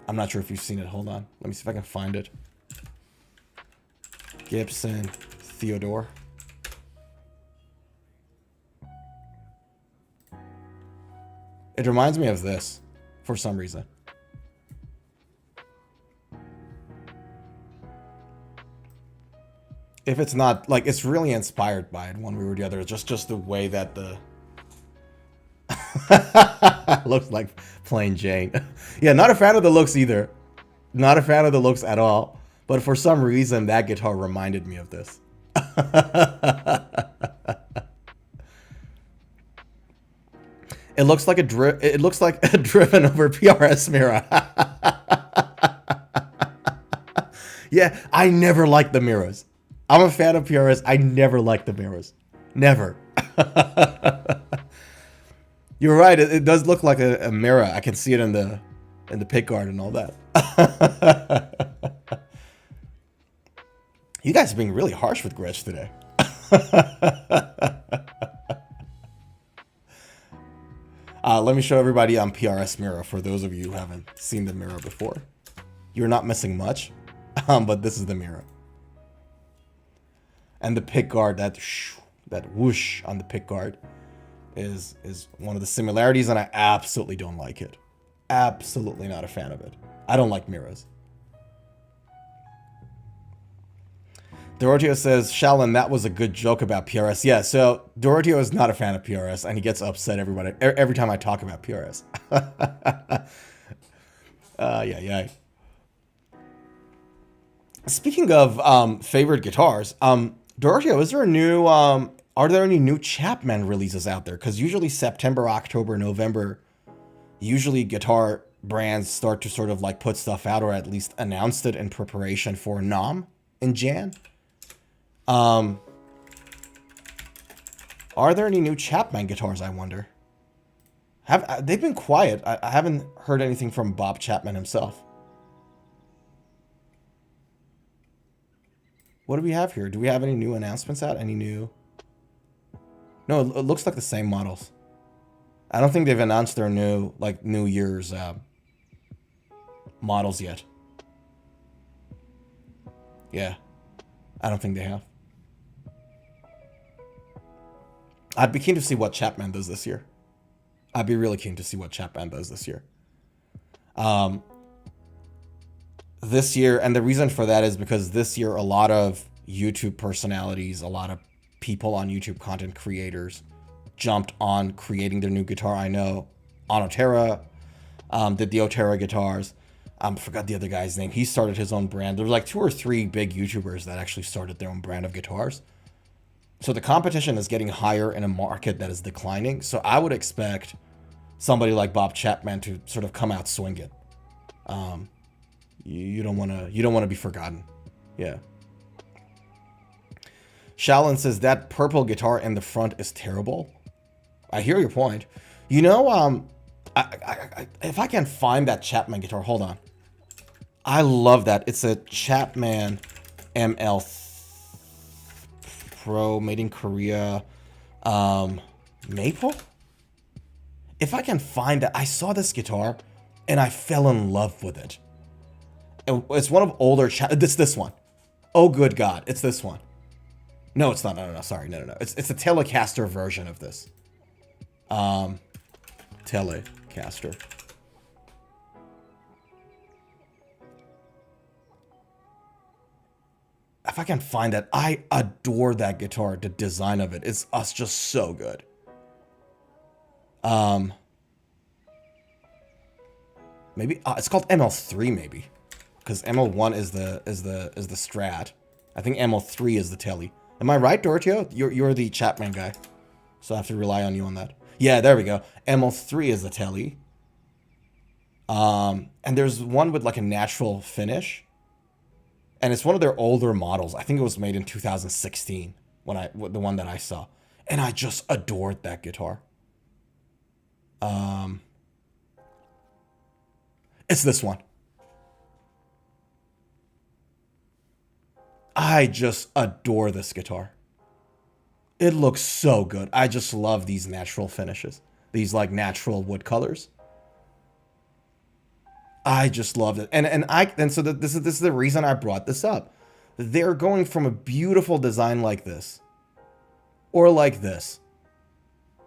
I'm not sure if you've seen it. Hold on. Let me see if I can find it. Gibson Theodore. It reminds me of this for some reason. If it's not, like, it's really inspired by it one way or the other. It's just the way that the... looks like plain Jane. Yeah, not a fan of the looks either. Not a fan of the looks at all. But for some reason, that guitar reminded me of this. It looks like a driven over PRS mirror. Yeah, I never liked the mirrors. I'm a fan of PRS. I never liked the mirrors. Never. You're right. It does look like a mirror. I can see it in the pickguard and all that. You guys are being really harsh with Gretch today. Let me show everybody on PRS mirror for those of you who haven't seen the mirror before. You're not missing much, but this is the mirror. And the pickguard, that whoosh on the pickguard is one of the similarities, and I absolutely don't like it. Absolutely not a fan of it. I don't like mirrors. Doroteo says, Shaolin, that was a good joke about PRS. Yeah, so Doroteo is not a fan of PRS, and he gets upset every time I talk about PRS. Yeah. Speaking of favorite guitars, Doroteo, is there a new are there any new Chapman releases out there? Because usually September, October, November, usually guitar brands start to sort of like put stuff out, or at least announced it in preparation for NOM in Jan. Are there any new Chapman guitars, I wonder? They've been quiet. I haven't heard anything from Bob Chapman himself. What do we have here? Do we have any new announcements out? Any new... No, it looks like the same models. I don't think they've announced their new, like, New Year's models yet. Yeah. I don't think they have. I'd be keen to see what Chapman does this year. I'd be really keen to see what Chapman does this year. This year, and the reason for that is because this year a lot of YouTube personalities, a lot of people on YouTube, content creators, jumped on creating their new guitar. I know on Otera did the Otera guitars. I forgot the other guy's name. He started his own brand. There were like 2 or 3 big YouTubers that actually started their own brand of guitars. So the competition is getting higher in a market that is declining. So I would expect somebody like Bob Chapman to sort of come out swinging. You don't want to be forgotten. Yeah. Shaolin says that purple guitar in the front is terrible. I hear your point. You know, if I can find that Chapman guitar, hold on. I love that. It's a Chapman ML Pro made in Korea. Maple? If I can find that, I saw this guitar and I fell in love with it. It's one of older it's this one. Oh good God, it's this one. No, it's not. No, sorry. No. It's a Telecaster version of this. Telecaster. If I can find that, I adore that guitar. The design of it is just so good. Maybe it's called ML3 maybe, because ML1 is the Strat. I think ML3 is the Tele. Am I right, Doroteo? You're the Chapman guy, so I have to rely on you on that. Yeah, there we go. ML3 is the Tele. And there's one with like a natural finish, and it's one of their older models. I think it was made in 2016 the one that I saw, and I just adored that guitar. It's this one. I just adore this guitar. It looks so good. I just love these natural finishes. These like natural wood colors. I just loved it. And so this is the reason I brought this up. They're going from a beautiful design like this, or like this.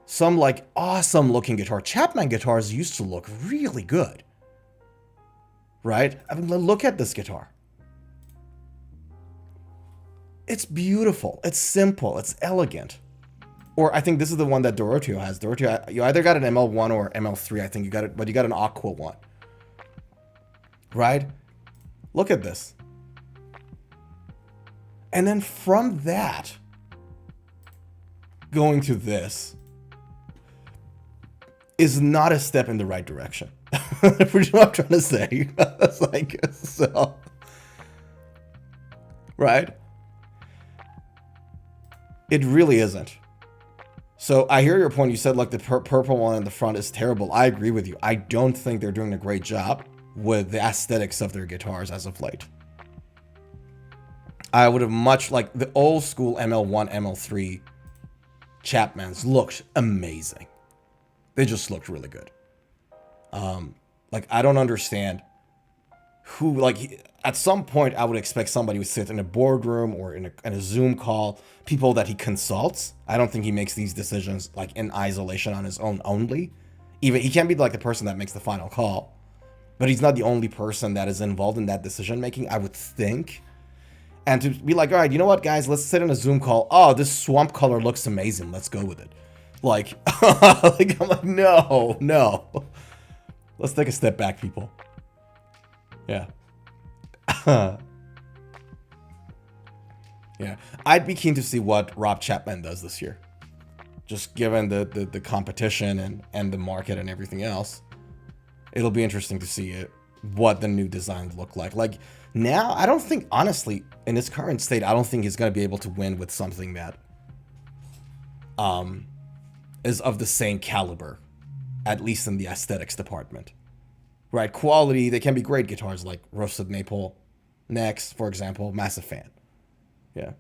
Some like awesome looking guitar. Chapman guitars used to look really good. Right? I mean, look at this guitar. It's beautiful. It's simple. It's elegant. Or I think this is the one that Doroteo has. Doroteo, you either got an ML1 or ML3. I think you got it, but you got an Aqua one. Right? Look at this. And then from that, going to this is not a step in the right direction. Which is what I'm trying to say. It's like, so. Right? It really isn't. So I hear your point. You said like the purple one in the front is terrible. I agree with you. I don't think they're doing a great job with the aesthetics of their guitars as of late. I would have much like the old school ML1, ML3 Chapmans looked amazing. They just looked really good. Like I don't understand who, like, at some point I would expect somebody would sit in a boardroom or in a Zoom call, people that he consults. I don't think he makes these decisions like in isolation on his own only. Even he can't be like the person that makes the final call, but he's not the only person that is involved in that decision making, I would think. And to be like, all right, you know what, guys, let's sit in a Zoom call. Oh, this swamp color looks amazing. Let's go with it. Like, like I'm like, no. Let's take a step back, people. Yeah. Yeah, I'd be keen to see what Rob Chapman does this year. Just given the competition and the market and everything else, it'll be interesting to see what the new designs look like. Like now, I don't think, honestly, in its current state, I don't think he's going to be able to win with something that is of the same caliber, at least in the aesthetics department. Right, quality, they can be great guitars like Roasted Maple Next, for example, massive fan. Yeah.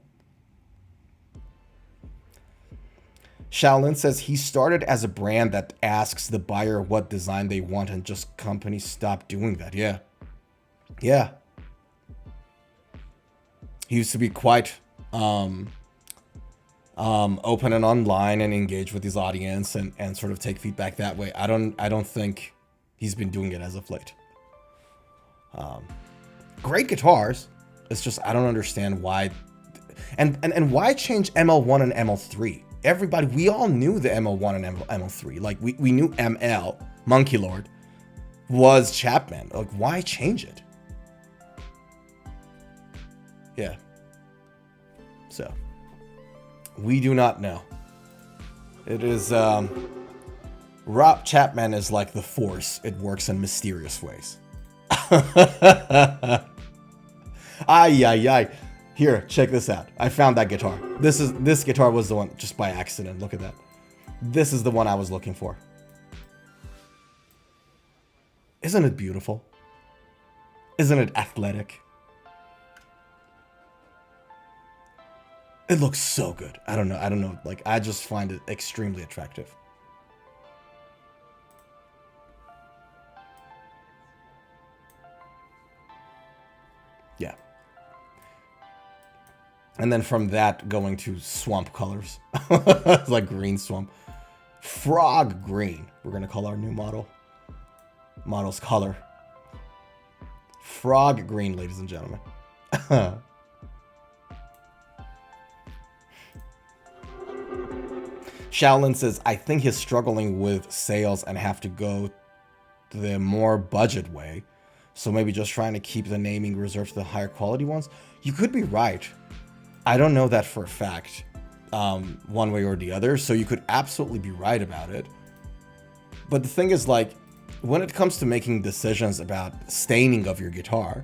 Shaolin says he started as a brand that asks the buyer what design they want and just companies stop doing that. Yeah. Yeah. He used to be quite open and online and engage with his audience and sort of take feedback that way. I don't think he's been doing it as of late. Great guitars. It's just I don't understand why and why change ML1 and ML3? Everybody, we all knew the ML1 and ML3. Like, we knew ML, Monkey Lord, was Chapman. Like, why change it? Yeah. So, we do not know. It is, Rob Chapman is like the Force. It works in mysterious ways. Ay, ay, ay. Here, check this out. I found that guitar. This guitar was the one just by accident. Look at that. This is the one I was looking for. Isn't it beautiful? Isn't it athletic? It looks so good. I don't know. Like, I just find it extremely attractive. Yeah. And then from that, going to swamp colors. It's like green swamp. Frog green. We're going to call our new model's color. Frog green, ladies and gentlemen. Shaolin says, I think he's struggling with sales and have to go the more budget way. So maybe just trying to keep the naming reserved to the higher quality ones. You could be right. I don't know that for a fact, one way or the other, so you could absolutely be right about it. But the thing is, like, when it comes to making decisions about staining of your guitar,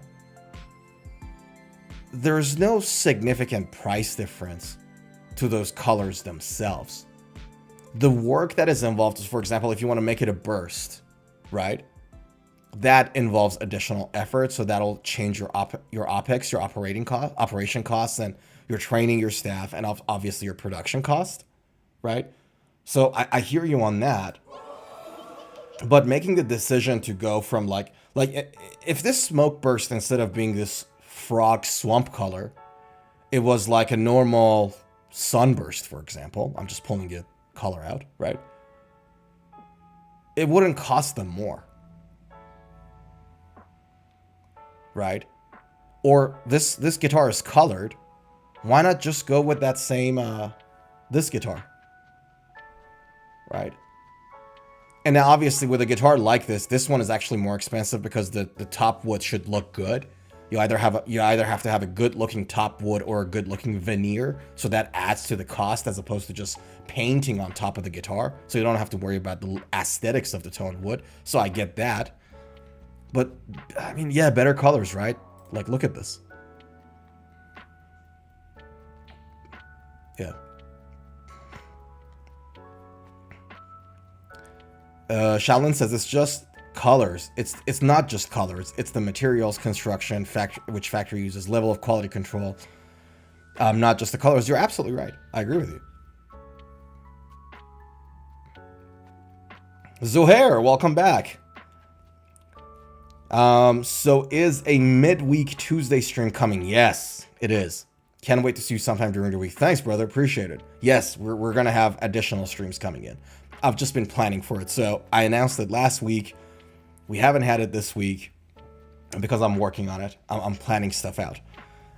there's no significant price difference to those colors themselves. The work that is involved is, for example, if you want to make it a burst, right? That involves additional effort, so that'll change your OPEX, your operation costs, and your training, your staff, and obviously your production cost, right? So I hear you on that. But making the decision to go from like if this smoke burst, instead of being this frog swamp color, it was like a normal sunburst, for example. I'm just pulling the color out, right? It wouldn't cost them more. Right? Or this guitar is colored. Why not just go with that same this guitar? Right? And now obviously with a guitar like this one is actually more expensive because the top wood should look good. You either have to have a good looking top wood or a good looking veneer, so that adds to the cost as opposed to just painting on top of the guitar. So you don't have to worry about the aesthetics of the toned wood. So I get that. But I mean, yeah, better colors, right? Like, look at this. Yeah. Shaolin says it's just colors. It's not just colors. It's the materials, construction, which factory uses, level of quality control. Not just the colors. You're absolutely right. I agree with you. Zohair, welcome back. So is a midweek Tuesday stream coming? Yes, it is. Can't wait to see you sometime during the week. Thanks, brother. Appreciate it. Yes, we're going to have additional streams coming in. I've just been planning for it. So I announced it last week. We haven't had it this week because I'm working on it. I'm planning stuff out.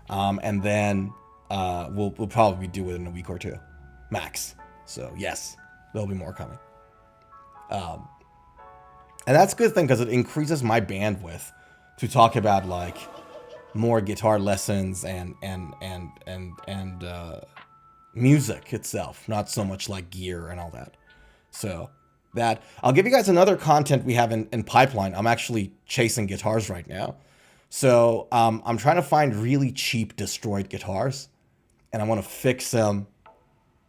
And then we'll probably do it in a week or two, max. So yes, there'll be more coming. And that's a good thing because it increases my bandwidth to talk about like more guitar lessons and music itself, not so much like gear and all that. So that I'll give you guys another content we have in pipeline. I'm actually chasing guitars right now. So I'm trying to find really cheap destroyed guitars, and I want to fix them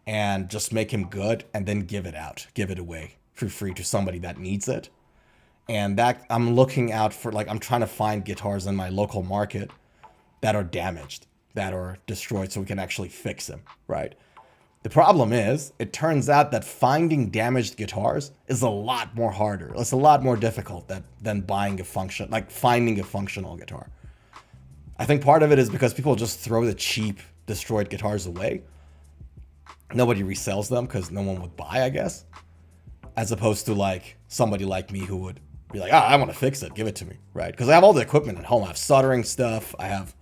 and just make him good and then give it away for free to somebody that needs it. And that I'm looking out for, like, I'm trying to find guitars in my local market that are damaged, that are destroyed, so we can actually fix them, right? The problem is, it turns out that finding damaged guitars is a lot more harder. It's a lot more difficult than buying finding a functional guitar. I think part of it is because people just throw the cheap, destroyed guitars away. Nobody resells them because no one would buy, I guess. As opposed to like somebody like me who would be like, I want to fix it, give it to me, right? Because I have all the equipment at home. I have soldering stuff. I have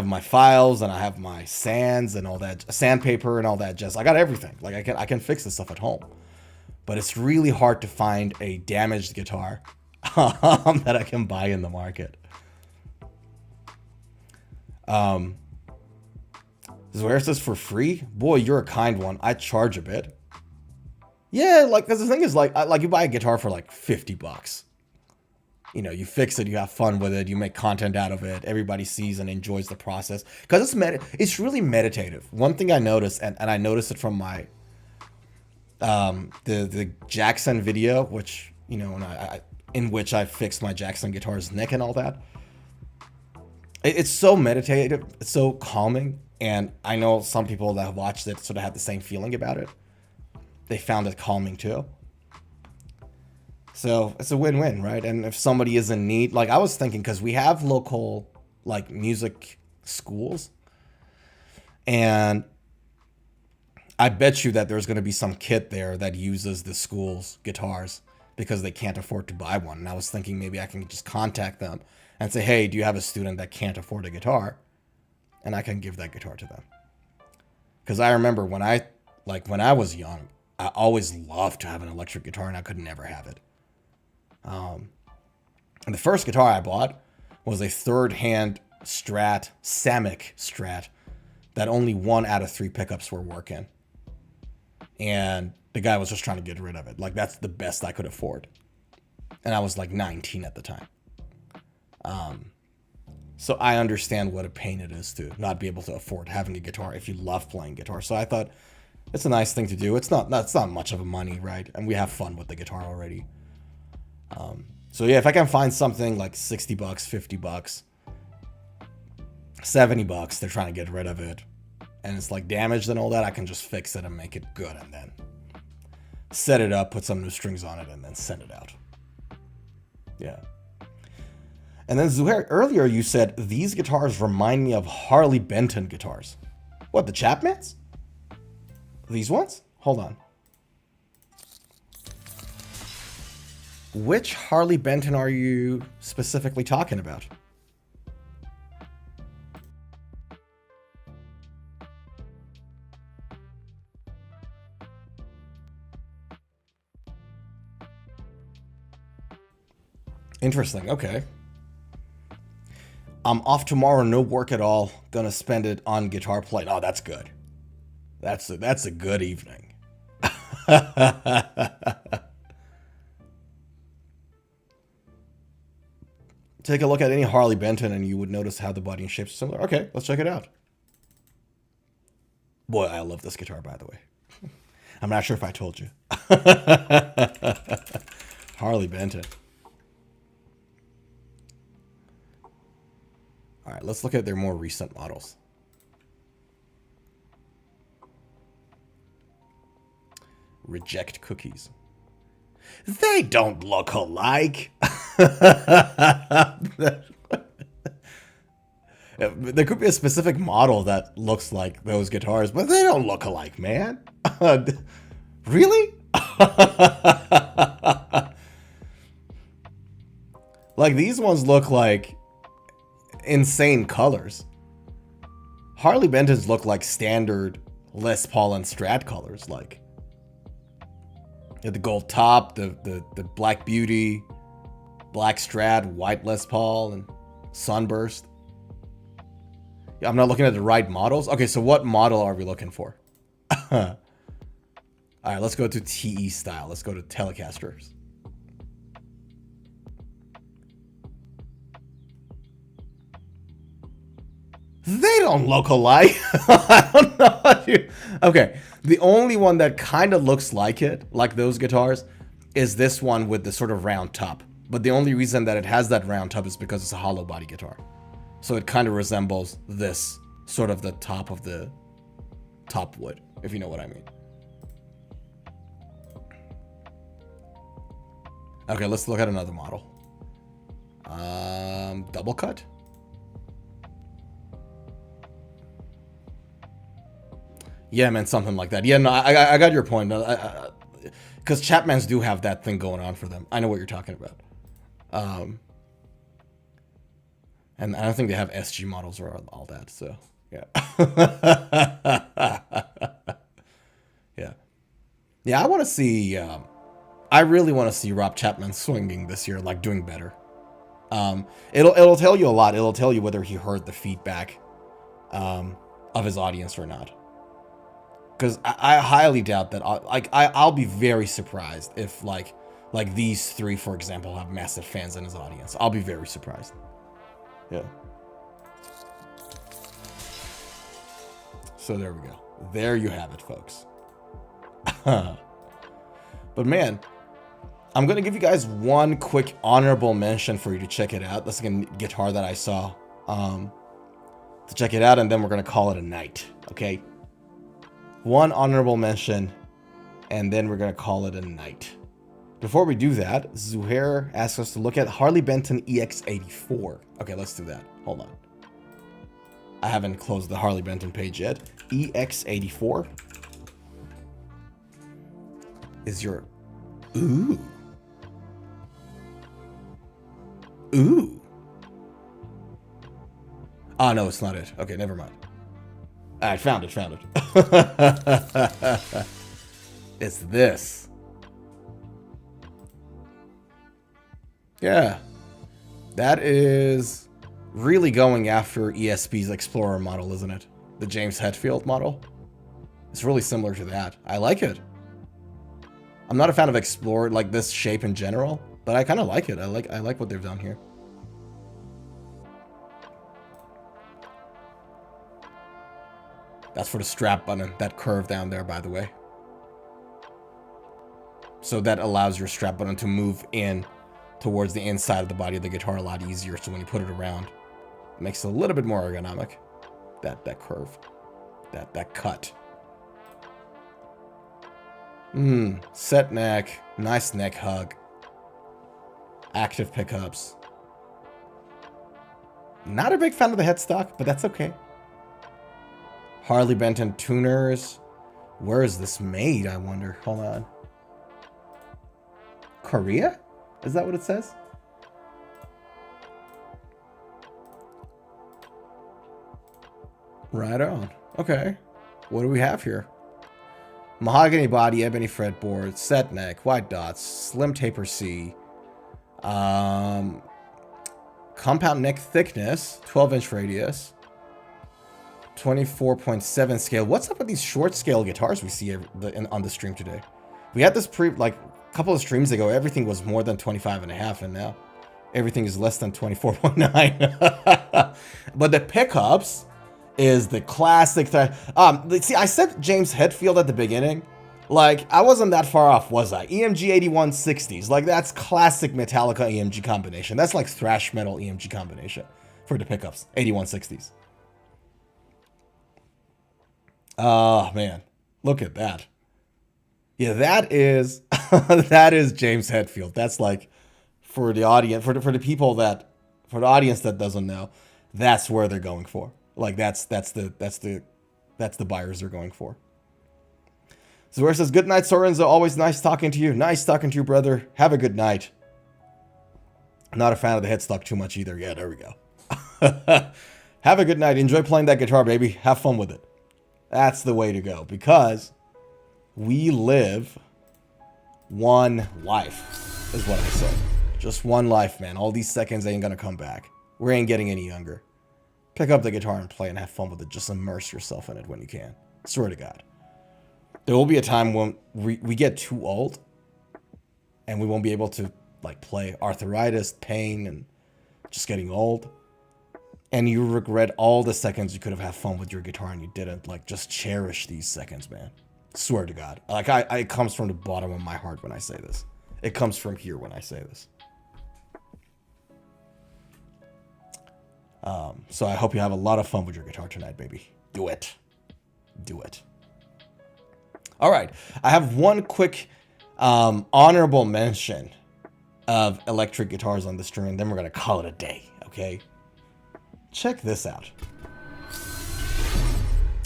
my files, and I have my sands and all that, sandpaper and all that. Just I got everything. Like I can fix this stuff at home. But it's really hard to find a damaged guitar that I can buy in the market. Where says for free? Boy, you're a kind one. I charge a bit. Yeah, like, because the thing is, like you buy a guitar for like $50. You know, you fix it, you have fun with it, you make content out of it, everybody sees and enjoys the process. Because it's really meditative. One thing I noticed, and I noticed it from my the Jackson video, which, you know, in which I fixed my Jackson guitar's neck and all that. It's so meditative, it's so calming, and I know some people that have watched it sort of had the same feeling about it. They found it calming too. So it's a win-win, right? And if somebody is in need, like I was thinking, because we have local like music schools, and I bet you that there's going to be some kid there that uses the school's guitars because they can't afford to buy one. And I was thinking maybe I can just contact them and say, hey, do you have a student that can't afford a guitar? And I can give that guitar to them. Because I remember when I was young, I always loved to have an electric guitar, and I could never have it. And the first guitar I bought was a third-hand Strat, Samick Strat, that only 1 out of 3 pickups were working. And the guy was just trying to get rid of it. Like, that's the best I could afford. And I was like 19 at the time. So I understand what a pain it is to not be able to afford having a guitar if you love playing guitar. So I thought it's a nice thing to do. It's not much of a money, right? And we have fun with the guitar already. So yeah, if I can find something like $60, $50, $70, they're trying to get rid of it, and it's like damaged and all that, I can just fix it and make it good, and then set it up, put some new strings on it, and then send it out. Yeah. And then Zuhair, earlier you said these guitars remind me of Harley Benton guitars. What, the Chapmans? These ones? Hold on. Which Harley Benton are you specifically talking about? Interesting, okay. I'm off tomorrow, no work at all. Gonna spend it on guitar playing. Oh, that's good. That's a good evening. Take a look at any Harley Benton and you would notice how the body and shape are similar. Okay, let's check it out. Boy, I love this guitar, by the way. I'm not sure if I told you. Harley Benton. All right, let's look at their more recent models. Reject cookies. They don't look alike. There could be a specific model that looks like those guitars, but they don't look alike, man. Really? Like, these ones look like insane colors. Harley Benton's look like standard Les Paul and Strat colors, like the gold top, the Black Beauty, Black Strat, white Les Paul, and Sunburst. I'm not looking at the right models. Okay, so what model are we looking for? All right, let's go to TE style. Let's go to Telecasters. They don't look alike. I don't know what you... Okay, the only one that kind of looks like it, like those guitars, is this one with the sort of round top. But the only reason that it has that round top is because it's a hollow body guitar. So it kind of resembles this, sort of the top of the top wood, if you know what I mean. Okay, let's look at another model. Double cut? Yeah, man, something like that. Yeah, no, I got your point. Because Chapmans do have that thing going on for them. I know what you're talking about. And I don't think they have SG models or all that, so, yeah. Yeah. Yeah, I want to see... I really want to see Rob Chapman swinging this year, like doing better. It'll tell you a lot. It'll tell you whether he heard the feedback of his audience or not. Because I highly doubt that. I'll be very surprised if like these three, for example, have massive fans in his audience. I'll be very surprised. Yeah. So there we go. There you have it, folks. But man, I'm going to give you guys one quick honorable mention for you to check it out. That's like a guitar that I saw. To check it out, and then we're going to call it a night. Okay? One honorable mention, and then we're going to call it a night. Before we do that, Zuhair asks us to look at Harley Benton EX84. Okay, let's do that. Hold on. I haven't closed the Harley Benton page yet. EX84 is your... Ooh. Ooh. Oh, no, it's not it. Okay, never mind. I found it. It's this. Yeah. That is really going after ESP's Explorer model, isn't it? The James Hetfield model. It's really similar to that. I like it. I'm not a fan of Explorer, like this shape in general, but I kind of like it. I like what they've done here. That's for the strap button, that curve down there, by the way. So that allows your strap button to move in towards the inside of the body of the guitar a lot easier. So when you put it around, it makes it a little bit more ergonomic. That curve, that cut. Set neck, nice neck hug. Active pickups. Not a big fan of the headstock, but that's okay. Harley Benton tuners. Where is this made, I wonder? Hold on. Korea? Is that what it says? Right on. Okay. What do we have here? Mahogany body, ebony fretboard, set neck, white dots, slim taper C. Compound neck thickness, 12-inch radius. 24.7 scale. What's up with these short scale guitars we see on the stream today? We had this a couple of streams ago, everything was more than 25.5, and now everything is less than 24.9. But the pickups is the classic. See, I said James Hetfield at the beginning. Like, I wasn't that far off, was I? EMG 8160s. Like, that's classic Metallica EMG combination. That's like thrash metal EMG combination for the pickups. 8160s. Oh, man. Look at that. Yeah, that is that is James Hetfield. That's like for the audience, for the people that, for the audience that doesn't know, that's where they're going for. Like that's the buyers they're going for. Zuhair says, "Good night, Sorenzo. Always nice talking to you. Nice talking to you, brother. Have a good night." Not a fan of the headstock too much either. Yeah, there we go. Have a good night. Enjoy playing that guitar, baby. Have fun with it. That's the way to go, because we live one life, is what I say. Just one life, man. All these seconds ain't gonna come back. We ain't getting any younger. Pick up the guitar and play and have fun with it. Just immerse yourself in it when you can. Swear to God. There will be a time when we get too old and we won't be able to like play. Arthritis, pain, and just getting old. And you regret all the seconds you could have had fun with your guitar and you didn't. Like, just cherish these seconds, man. Swear to God. Like, it comes from the bottom of my heart when I say this. It comes from here when I say this. So I hope you have a lot of fun with your guitar tonight, baby. Do it. Do it. All right. I have one quick honorable mention of electric guitars on the stream. Then we're going to call it a day, okay? Check this out.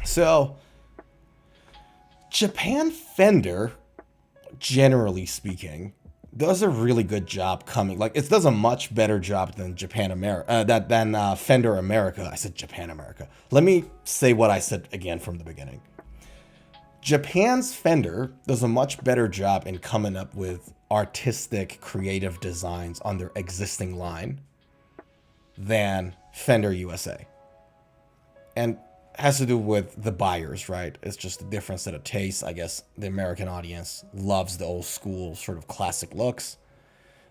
So, Japan Fender, generally speaking, does a really good job coming. Like, it does a much better job than Fender America. I said Japan America. Let me say what I said again from the beginning. Japan's Fender does a much better job in coming up with artistic, creative designs on their existing line than Fender USA. And has to do with the buyers, right? It's just a different set of tastes. I guess the American audience loves the old school sort of classic looks.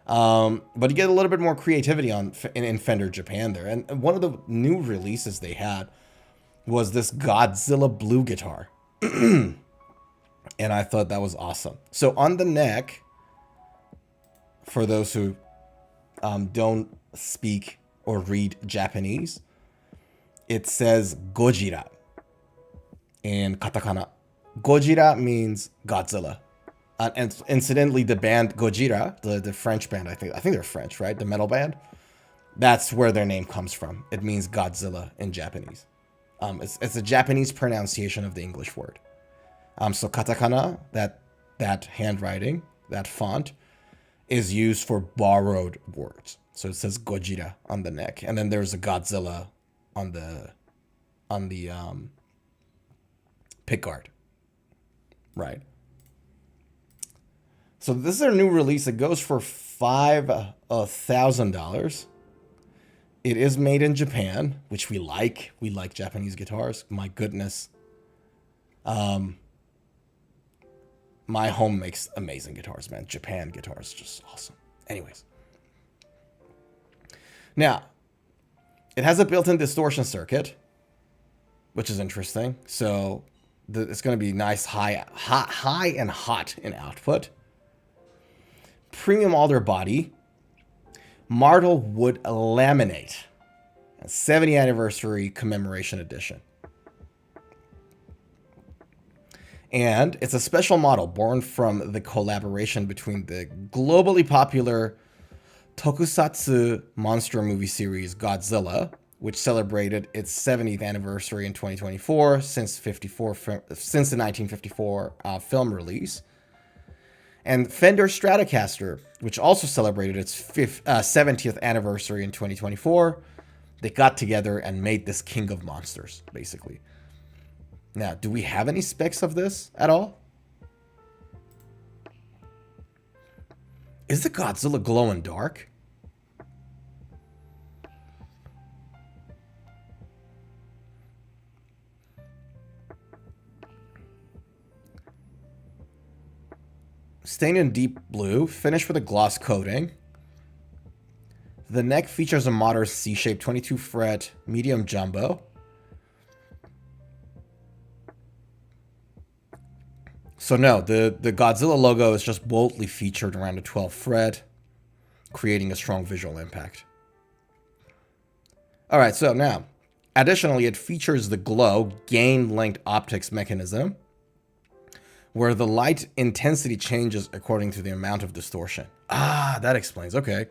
But you get a little bit more creativity in Fender Japan there. And one of the new releases they had was this Godzilla blue guitar. And I thought that was awesome. So on the neck, for those who don't speak or read Japanese, it says Gojira in katakana. Gojira means Godzilla. And incidentally, the band Gojira, the French band, I think they're French, right? The metal band. That's where their name comes from. It means Godzilla in Japanese. It's a Japanese pronunciation of the English word. So katakana, that handwriting, that font, is used for borrowed words. So it says Gojira on the neck, and then there's a Godzilla on the pickguard, right? So this is their new release. It goes for $5,000. It is made in Japan, which we like. We like Japanese guitars. My goodness. My home makes amazing guitars, man. Japan guitars, just awesome. Anyways. Now, it has a built-in distortion circuit, which is interesting. So it's going to be nice, high and hot in output. Premium alder body. Martel wood laminate. 70th anniversary commemoration edition. And it's a special model born from the collaboration between the globally popular tokusatsu monster movie series Godzilla, which celebrated its 70th anniversary in 2024 since the 1954 film release, and Fender Stratocaster, which also celebrated its 70th anniversary in 2024. They got together and made this king of monsters, basically. Now, do we have any specs of this at all? Is the Godzilla glow in dark? Stained in deep blue, finished with a gloss coating. The neck features a modern C-shaped 22 fret medium jumbo. So no, the Godzilla logo is just boldly featured around the 12th fret, creating a strong visual impact. All right, so now, additionally, it features the glow gain length optics mechanism, where the light intensity changes according to the amount of distortion. Ah, that explains. Okay.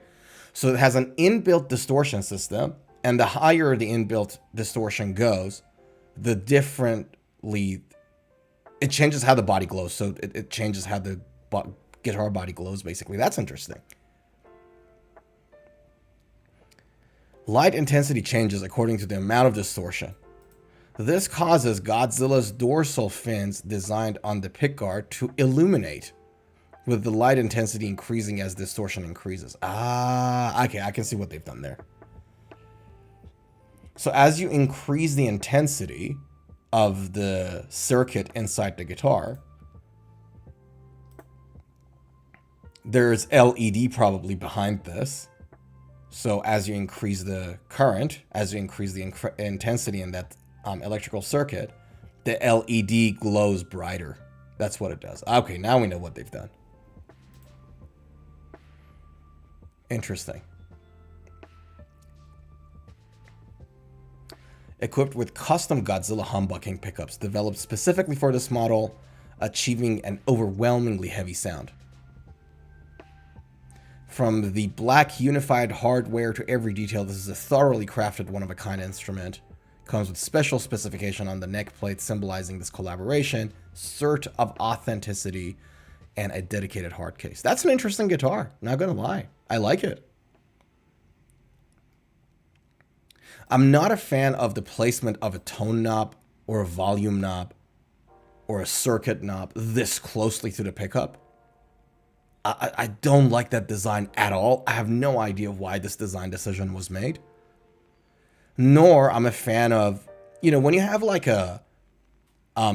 So it has an inbuilt distortion system, and the higher the inbuilt distortion goes, the differently it changes how the body glows. So it changes how the guitar body glows, basically. That's interesting. Light intensity changes according to the amount of distortion. This causes Godzilla's dorsal fins designed on the pickguard to illuminate, with the light intensity increasing as distortion increases. Ah, okay, I can see what they've done there. So as you increase the intensity of the circuit inside the guitar, there's LED probably behind this. So as you increase the current, as you increase the intensity in that electrical circuit, the LED glows brighter. That's what it does. Okay, now we know what they've done. Interesting. Equipped with custom Godzilla humbucking pickups developed specifically for this model, achieving an overwhelmingly heavy sound. From the black unified hardware to every detail, this is a thoroughly crafted one-of-a-kind instrument. Comes with special specification on the neck plate symbolizing this collaboration, cert of authenticity, and a dedicated hard case. That's an interesting guitar, not gonna lie. I like it. I'm not a fan of the placement of a tone knob or a volume knob or a circuit knob this closely to the pickup. I don't like that design at all. I have no idea why this design decision was made. Nor I'm a fan of, you know, when you have like a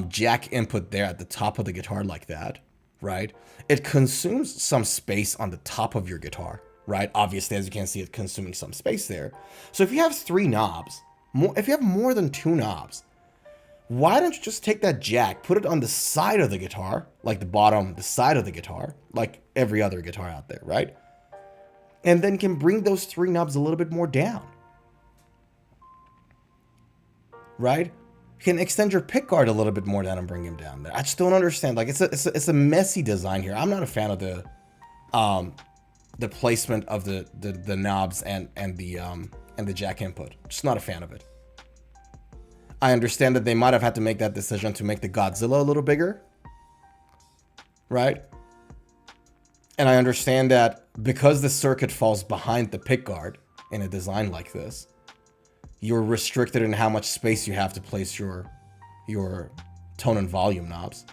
jack input there at the top of the guitar like that, right? It consumes some space on the top of your guitar, right? Obviously, as you can see, it's consuming some space there. So if you have 3 knobs, if you have more than 2 knobs, why don't you just take that jack, put it on the side of the guitar, like the side of the guitar, like every other guitar out there, right? And then you can bring those 3 knobs a little bit more down, right? You can extend your pickguard a little bit more down and bring him down there. I just don't understand. Like it's a messy design here. I'm not a fan of the placement of the knobs and the jack input. Just not a fan of it. I understand that they might have had to make that decision to make the Godzilla a little bigger, right? And I understand that because the circuit falls behind the pickguard in a design like this, you're restricted in how much space you have to place your tone and volume knobs.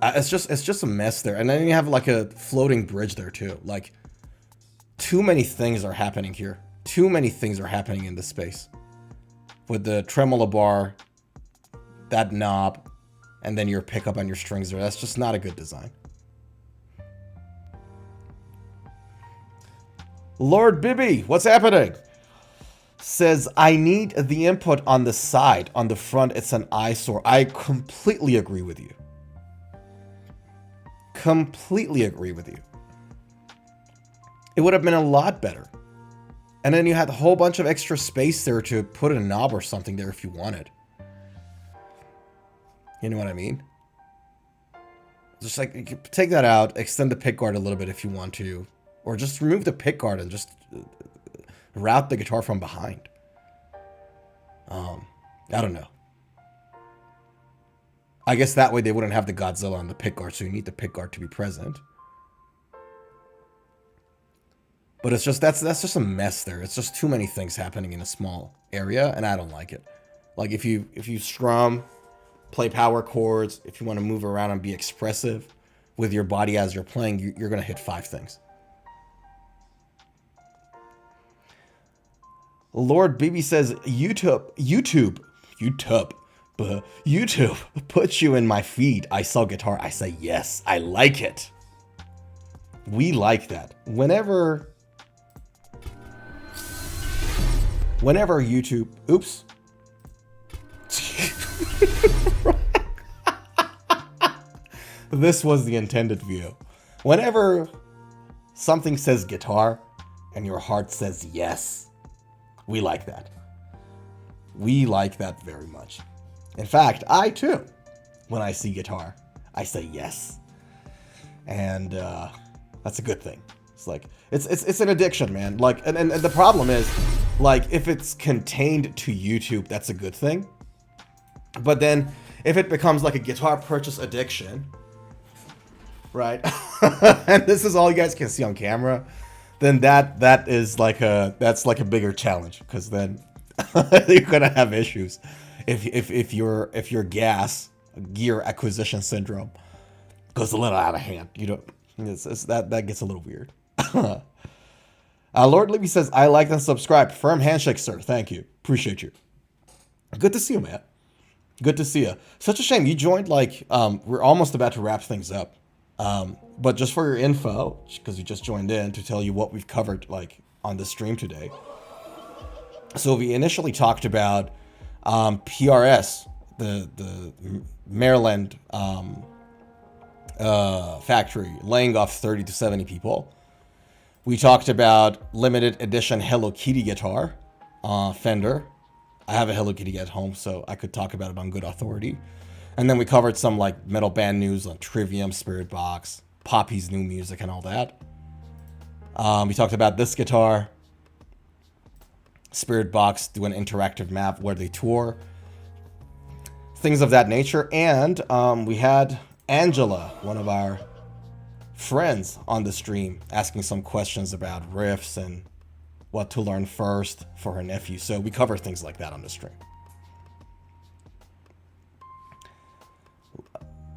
It's just a mess there. And then you have like a floating bridge there too. Like, too many things are happening here. Too many things are happening in this space. With the tremolo bar, that knob, and then your pickup and your strings there. That's just not a good design. Lord Bibby, what's happening? Says, I need the input on the side. On the front, it's an eyesore. I completely agree with you. Completely agree with you. It would have been a lot better. And then you had a whole bunch of extra space there to put a knob or something there if you wanted. You know what I mean? Just like, you can take that out, extend the pickguard a little bit if you want to. Or just remove the pickguard and just route the guitar from behind. I don't know. I guess that way they wouldn't have the Godzilla on the pickguard, so you need the pickguard to be present. But it's just, that's just a mess there. It's just too many things happening in a small area, and I don't like it. Like, if you strum, play power chords, if you want to move around and be expressive with your body as you're playing, you're going to hit 5 things. Lord Bibi says, YouTube puts you in my feed. I saw guitar. I say, yes, I like it. We like that. Whenever YouTube, oops. This was the intended view. Whenever something says guitar and your heart says yes, we like that. We like that very much. In fact, I too, when I see guitar, I say yes. And that's a good thing. It's like, it's an addiction, man. Like, and the problem is, like, if it's contained to YouTube, that's a good thing. But then, if it becomes like a guitar purchase addiction, right? And this is all you guys can see on camera, then that is like that's like a bigger challenge, because then you're gonna have issues if your gear acquisition syndrome goes a little out of hand. You know, that gets a little weird. Lord Libby says, I like and subscribe. Firm handshake, sir. Thank you. Appreciate you. Good to see you, man. Good to see you. Such a shame. You joined like, we're almost about to wrap things up. But just for your info, because you just joined in, to tell you what we've covered like on the stream today. So we initially talked about PRS, the Maryland factory laying off 30 to 70 people. We talked about limited edition Hello Kitty guitar, Fender. I have a Hello Kitty at home, so I could talk about it on good authority. And then we covered some like metal band news on Trivium, Spiritbox, Poppy's new music, and all that. We talked about this guitar, Spiritbox, do an interactive map where they tour, things of that nature. And we had Angela, one of our friends, on the stream asking some questions about riffs and what to learn first for her nephew. So we cover things like that on the stream.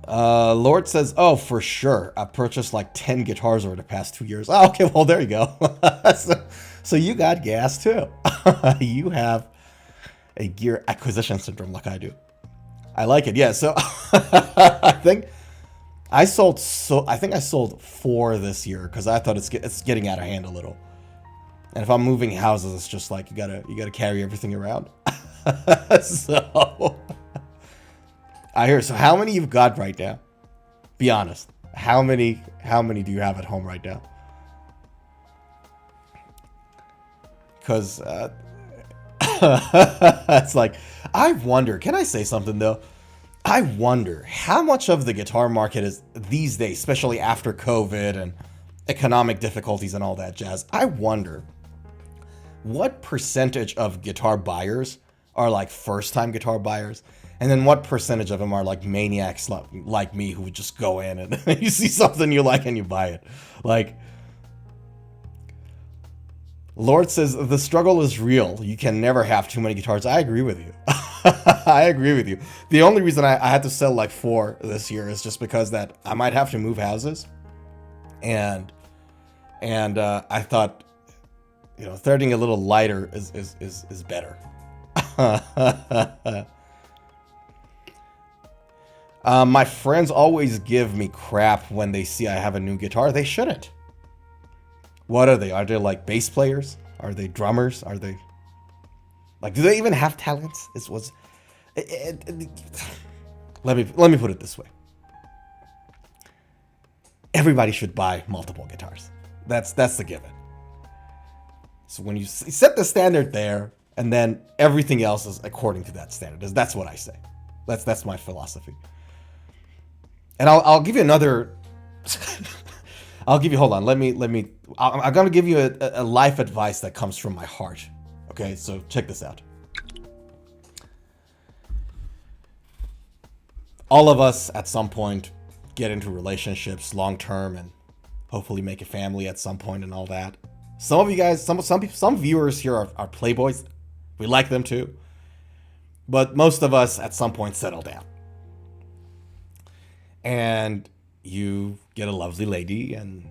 Lord says, oh, for sure. I purchased like 10 guitars over the past 2 years. Oh, okay, well, there you go. So you got gas too. You have a gear acquisition syndrome like I do. I like it. Yeah, so I think I sold 4 this year because I thought it's getting out of hand a little. And if I'm moving houses, it's just like you gotta carry everything around. So I hear. So how many you've got right now? Be honest. How many do you have at home right now? Because it's like, I wonder. Can I say something though? I wonder how much of the guitar market is these days, especially after COVID and economic difficulties and all that jazz. I wonder what percentage of guitar buyers are like first-time guitar buyers, and then what percentage of them are like maniacs like me who would just go in and you see something you like and you buy it. Like, Lord says, the struggle is real. You can never have too many guitars. I agree with you. I agree with you. The only reason I had to sell like 4 this year is just because that I might have to move houses. And I thought, you know, starting a little lighter is better. My friends always give me crap when they see I have a new guitar. They shouldn't. What are they? Are they like bass players? Are they drummers? Are they like, do they even have talents? Let me put it this way. Everybody should buy multiple guitars. That's the given. So when you set the standard there, and then everything else is according to that standard. That's what I say. That's my philosophy. And I'll give you another. Hold on. I'm gonna give you a life advice that comes from my heart. Okay, so check this out. All of us at some point get into relationships long term and hopefully make a family at some point and all that. Some of you guys, some viewers here are playboys. We like them too. But most of us at some point settle down. And you get a lovely lady and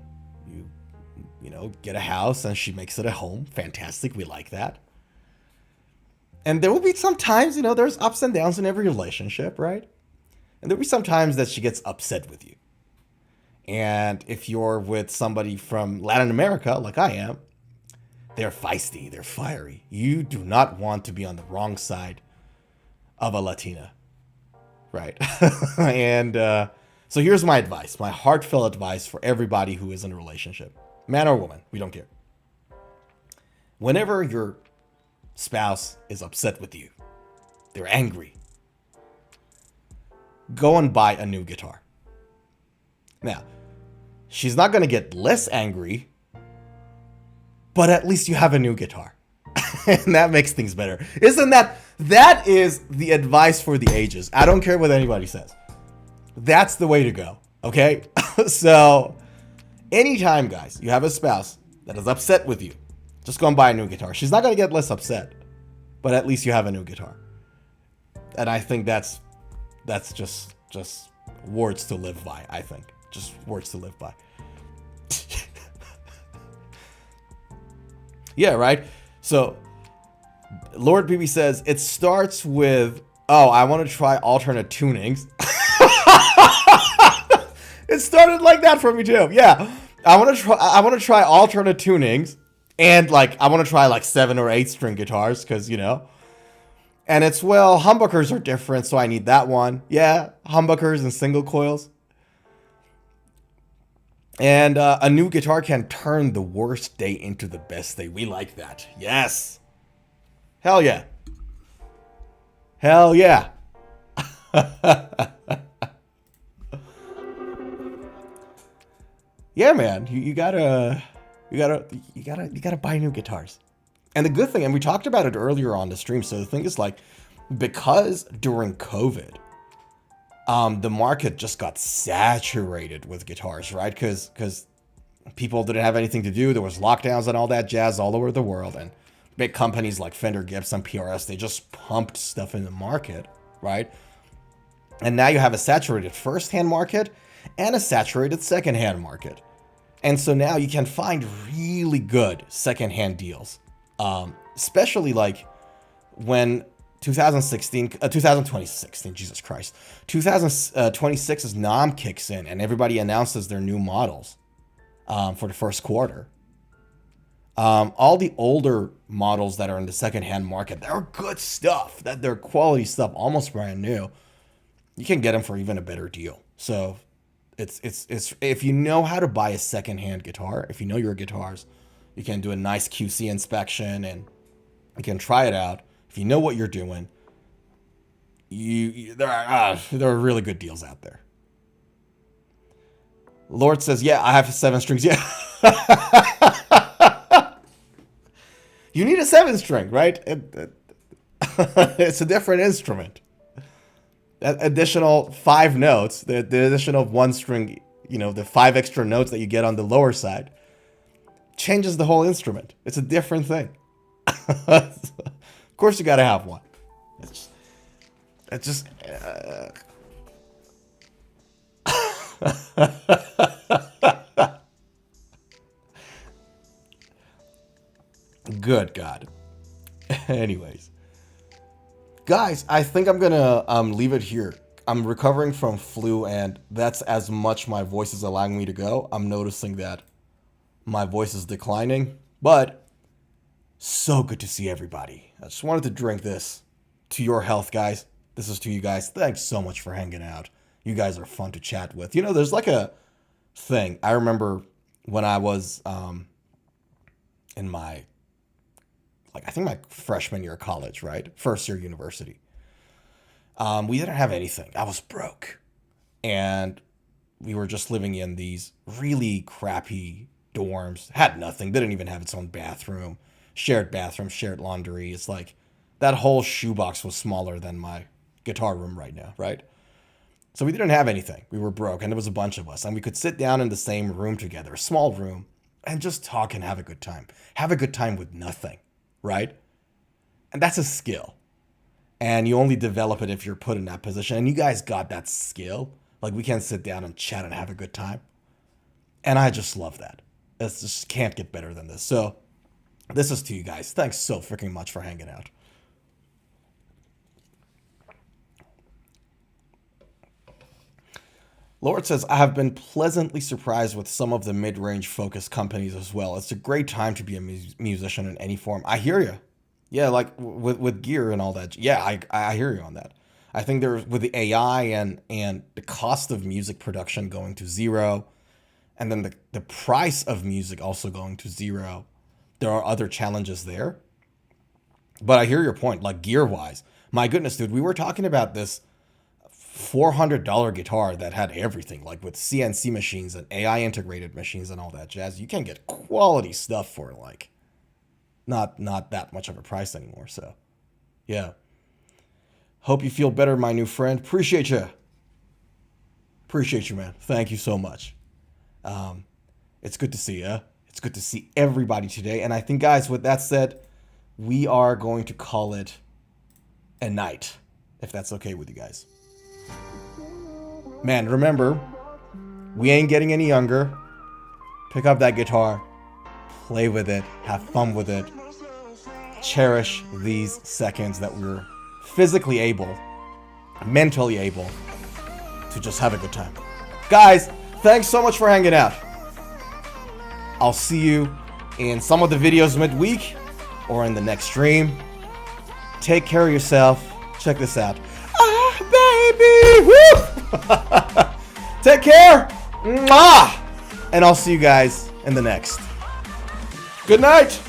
you know, get a house and she makes it a home. Fantastic. We like that. And there will be some times, you know, there's ups and downs in every relationship, right? And there'll be some times that she gets upset with you. And if you're with somebody from Latin America, like I am, they're feisty, they're fiery. You do not want to be on the wrong side of a Latina, right? And so here's my advice, my heartfelt advice for everybody who is in a relationship, man or woman, we don't care. Whenever your spouse is upset with you, they're angry, go and buy a new guitar. Now, she's not going to get less angry, but at least you have a new guitar. And that makes things better. That is the advice for the ages. I don't care what anybody says. That's the way to go, okay? So, anytime, guys, you have a spouse that is upset with you, just go and buy a new guitar. She's not going to get less upset, but at least you have a new guitar. And I think that's just words to live by, I think. Just words to live by. Yeah, right? So, Lord BB says, it starts with, oh, I want to try alternate tunings. It started like that for me too. Yeah. I want to try alternate tunings. And, like, I want to try, like, 7 or 8 string guitars, because, you know. And it's, well, humbuckers are different, so I need that one. Yeah, humbuckers and single coils. And a new guitar can turn the worst day into the best day. We like that. Yes. Hell yeah. Hell yeah. Yeah, man. You gotta buy new guitars. And the good thing, and we talked about it earlier on the stream, so the thing is, like, because during COVID, the market just got saturated with guitars, right? Because people didn't have anything to do. There was lockdowns and all that jazz all over the world. And big companies like Fender, Gibson, PRS, they just pumped stuff in the market, right? And now you have a saturated first-hand market and a saturated second-hand market. And so now you can find really good second-hand deals. Especially like when 2016, Jesus Christ, 2026's NOM kicks in and everybody announces their new models for the first quarter. All the older models that are in the secondhand market, they're good stuff. They're quality stuff, almost brand new. You can get them for even a better deal. So it's if you know how to buy a secondhand guitar, if you know your guitars, you can do a nice QC inspection and you can try it out. If you know what you're doing, there are really good deals out there. Lord says, yeah, I have 7 strings. Yeah. You need a 7-string, right? It's a different instrument. That additional 5 notes, the additional 1 string, you know, the 5 extra notes that you get on the lower side, changes the whole instrument. It's a different thing. Of course, you gotta have one. It's just. Good God. Anyways, guys, I think I'm gonna leave it here. I'm recovering from flu, and that's as much my voice is allowing me to go. I'm noticing that my voice is declining, but so good to see everybody. I just wanted to drink this to your health, guys. This is to you guys. Thanks so much for hanging out. You guys are fun to chat with. You know, there's like a thing. I remember when I was in my, I think my freshman year of college, right? First year university. We didn't have anything. I was broke. And we were just living in these really crappy dorms. Had nothing. Didn't even have its own bathroom. Shared bathroom, shared laundry. It's like that whole shoebox was smaller than my guitar room right now, right? So we didn't have anything. We were broke, and there was a bunch of us. And we could sit down in the same room together, a small room, and just talk and have a good time. Have a good time with nothing, right? And that's a skill. And you only develop it if you're put in that position. And you guys got that skill. Like, we can sit down and chat and have a good time. And I just love that. It just can't get better than this. So this is to you guys. Thanks so freaking much for hanging out. Lord says, I have been pleasantly surprised with some of the mid-range focused companies as well. It's a great time to be a musician in any form. I hear you. Yeah, like with gear and all that. Yeah, I hear you on that. I think there's with the AI and the cost of music production going to zero, and then the price of music also going to zero, there are other challenges there. But I hear your point, like gear-wise. My goodness, dude, we were talking about this $400 guitar that had everything, like with CNC machines and AI integrated machines and all that jazz. You can get quality stuff for like not that much of a price anymore. So yeah, hope you feel better, my new friend. Appreciate you, man. Thank you so much. It's good to see you. It's good to see everybody today. And I think, guys, with that said, we are going to call it a night, if that's okay with you guys. Man, remember, we ain't getting any younger. Pick up that guitar, play with it, have fun with it, cherish these seconds that we're physically able, mentally able to just have a good time. Guys, thanks so much for hanging out. I'll see you in some of the videos midweek or in the next stream. Take care of yourself. Check this out. Ah, baby! Woo! Take care! Mwah! And I'll see you guys in the next. Good night!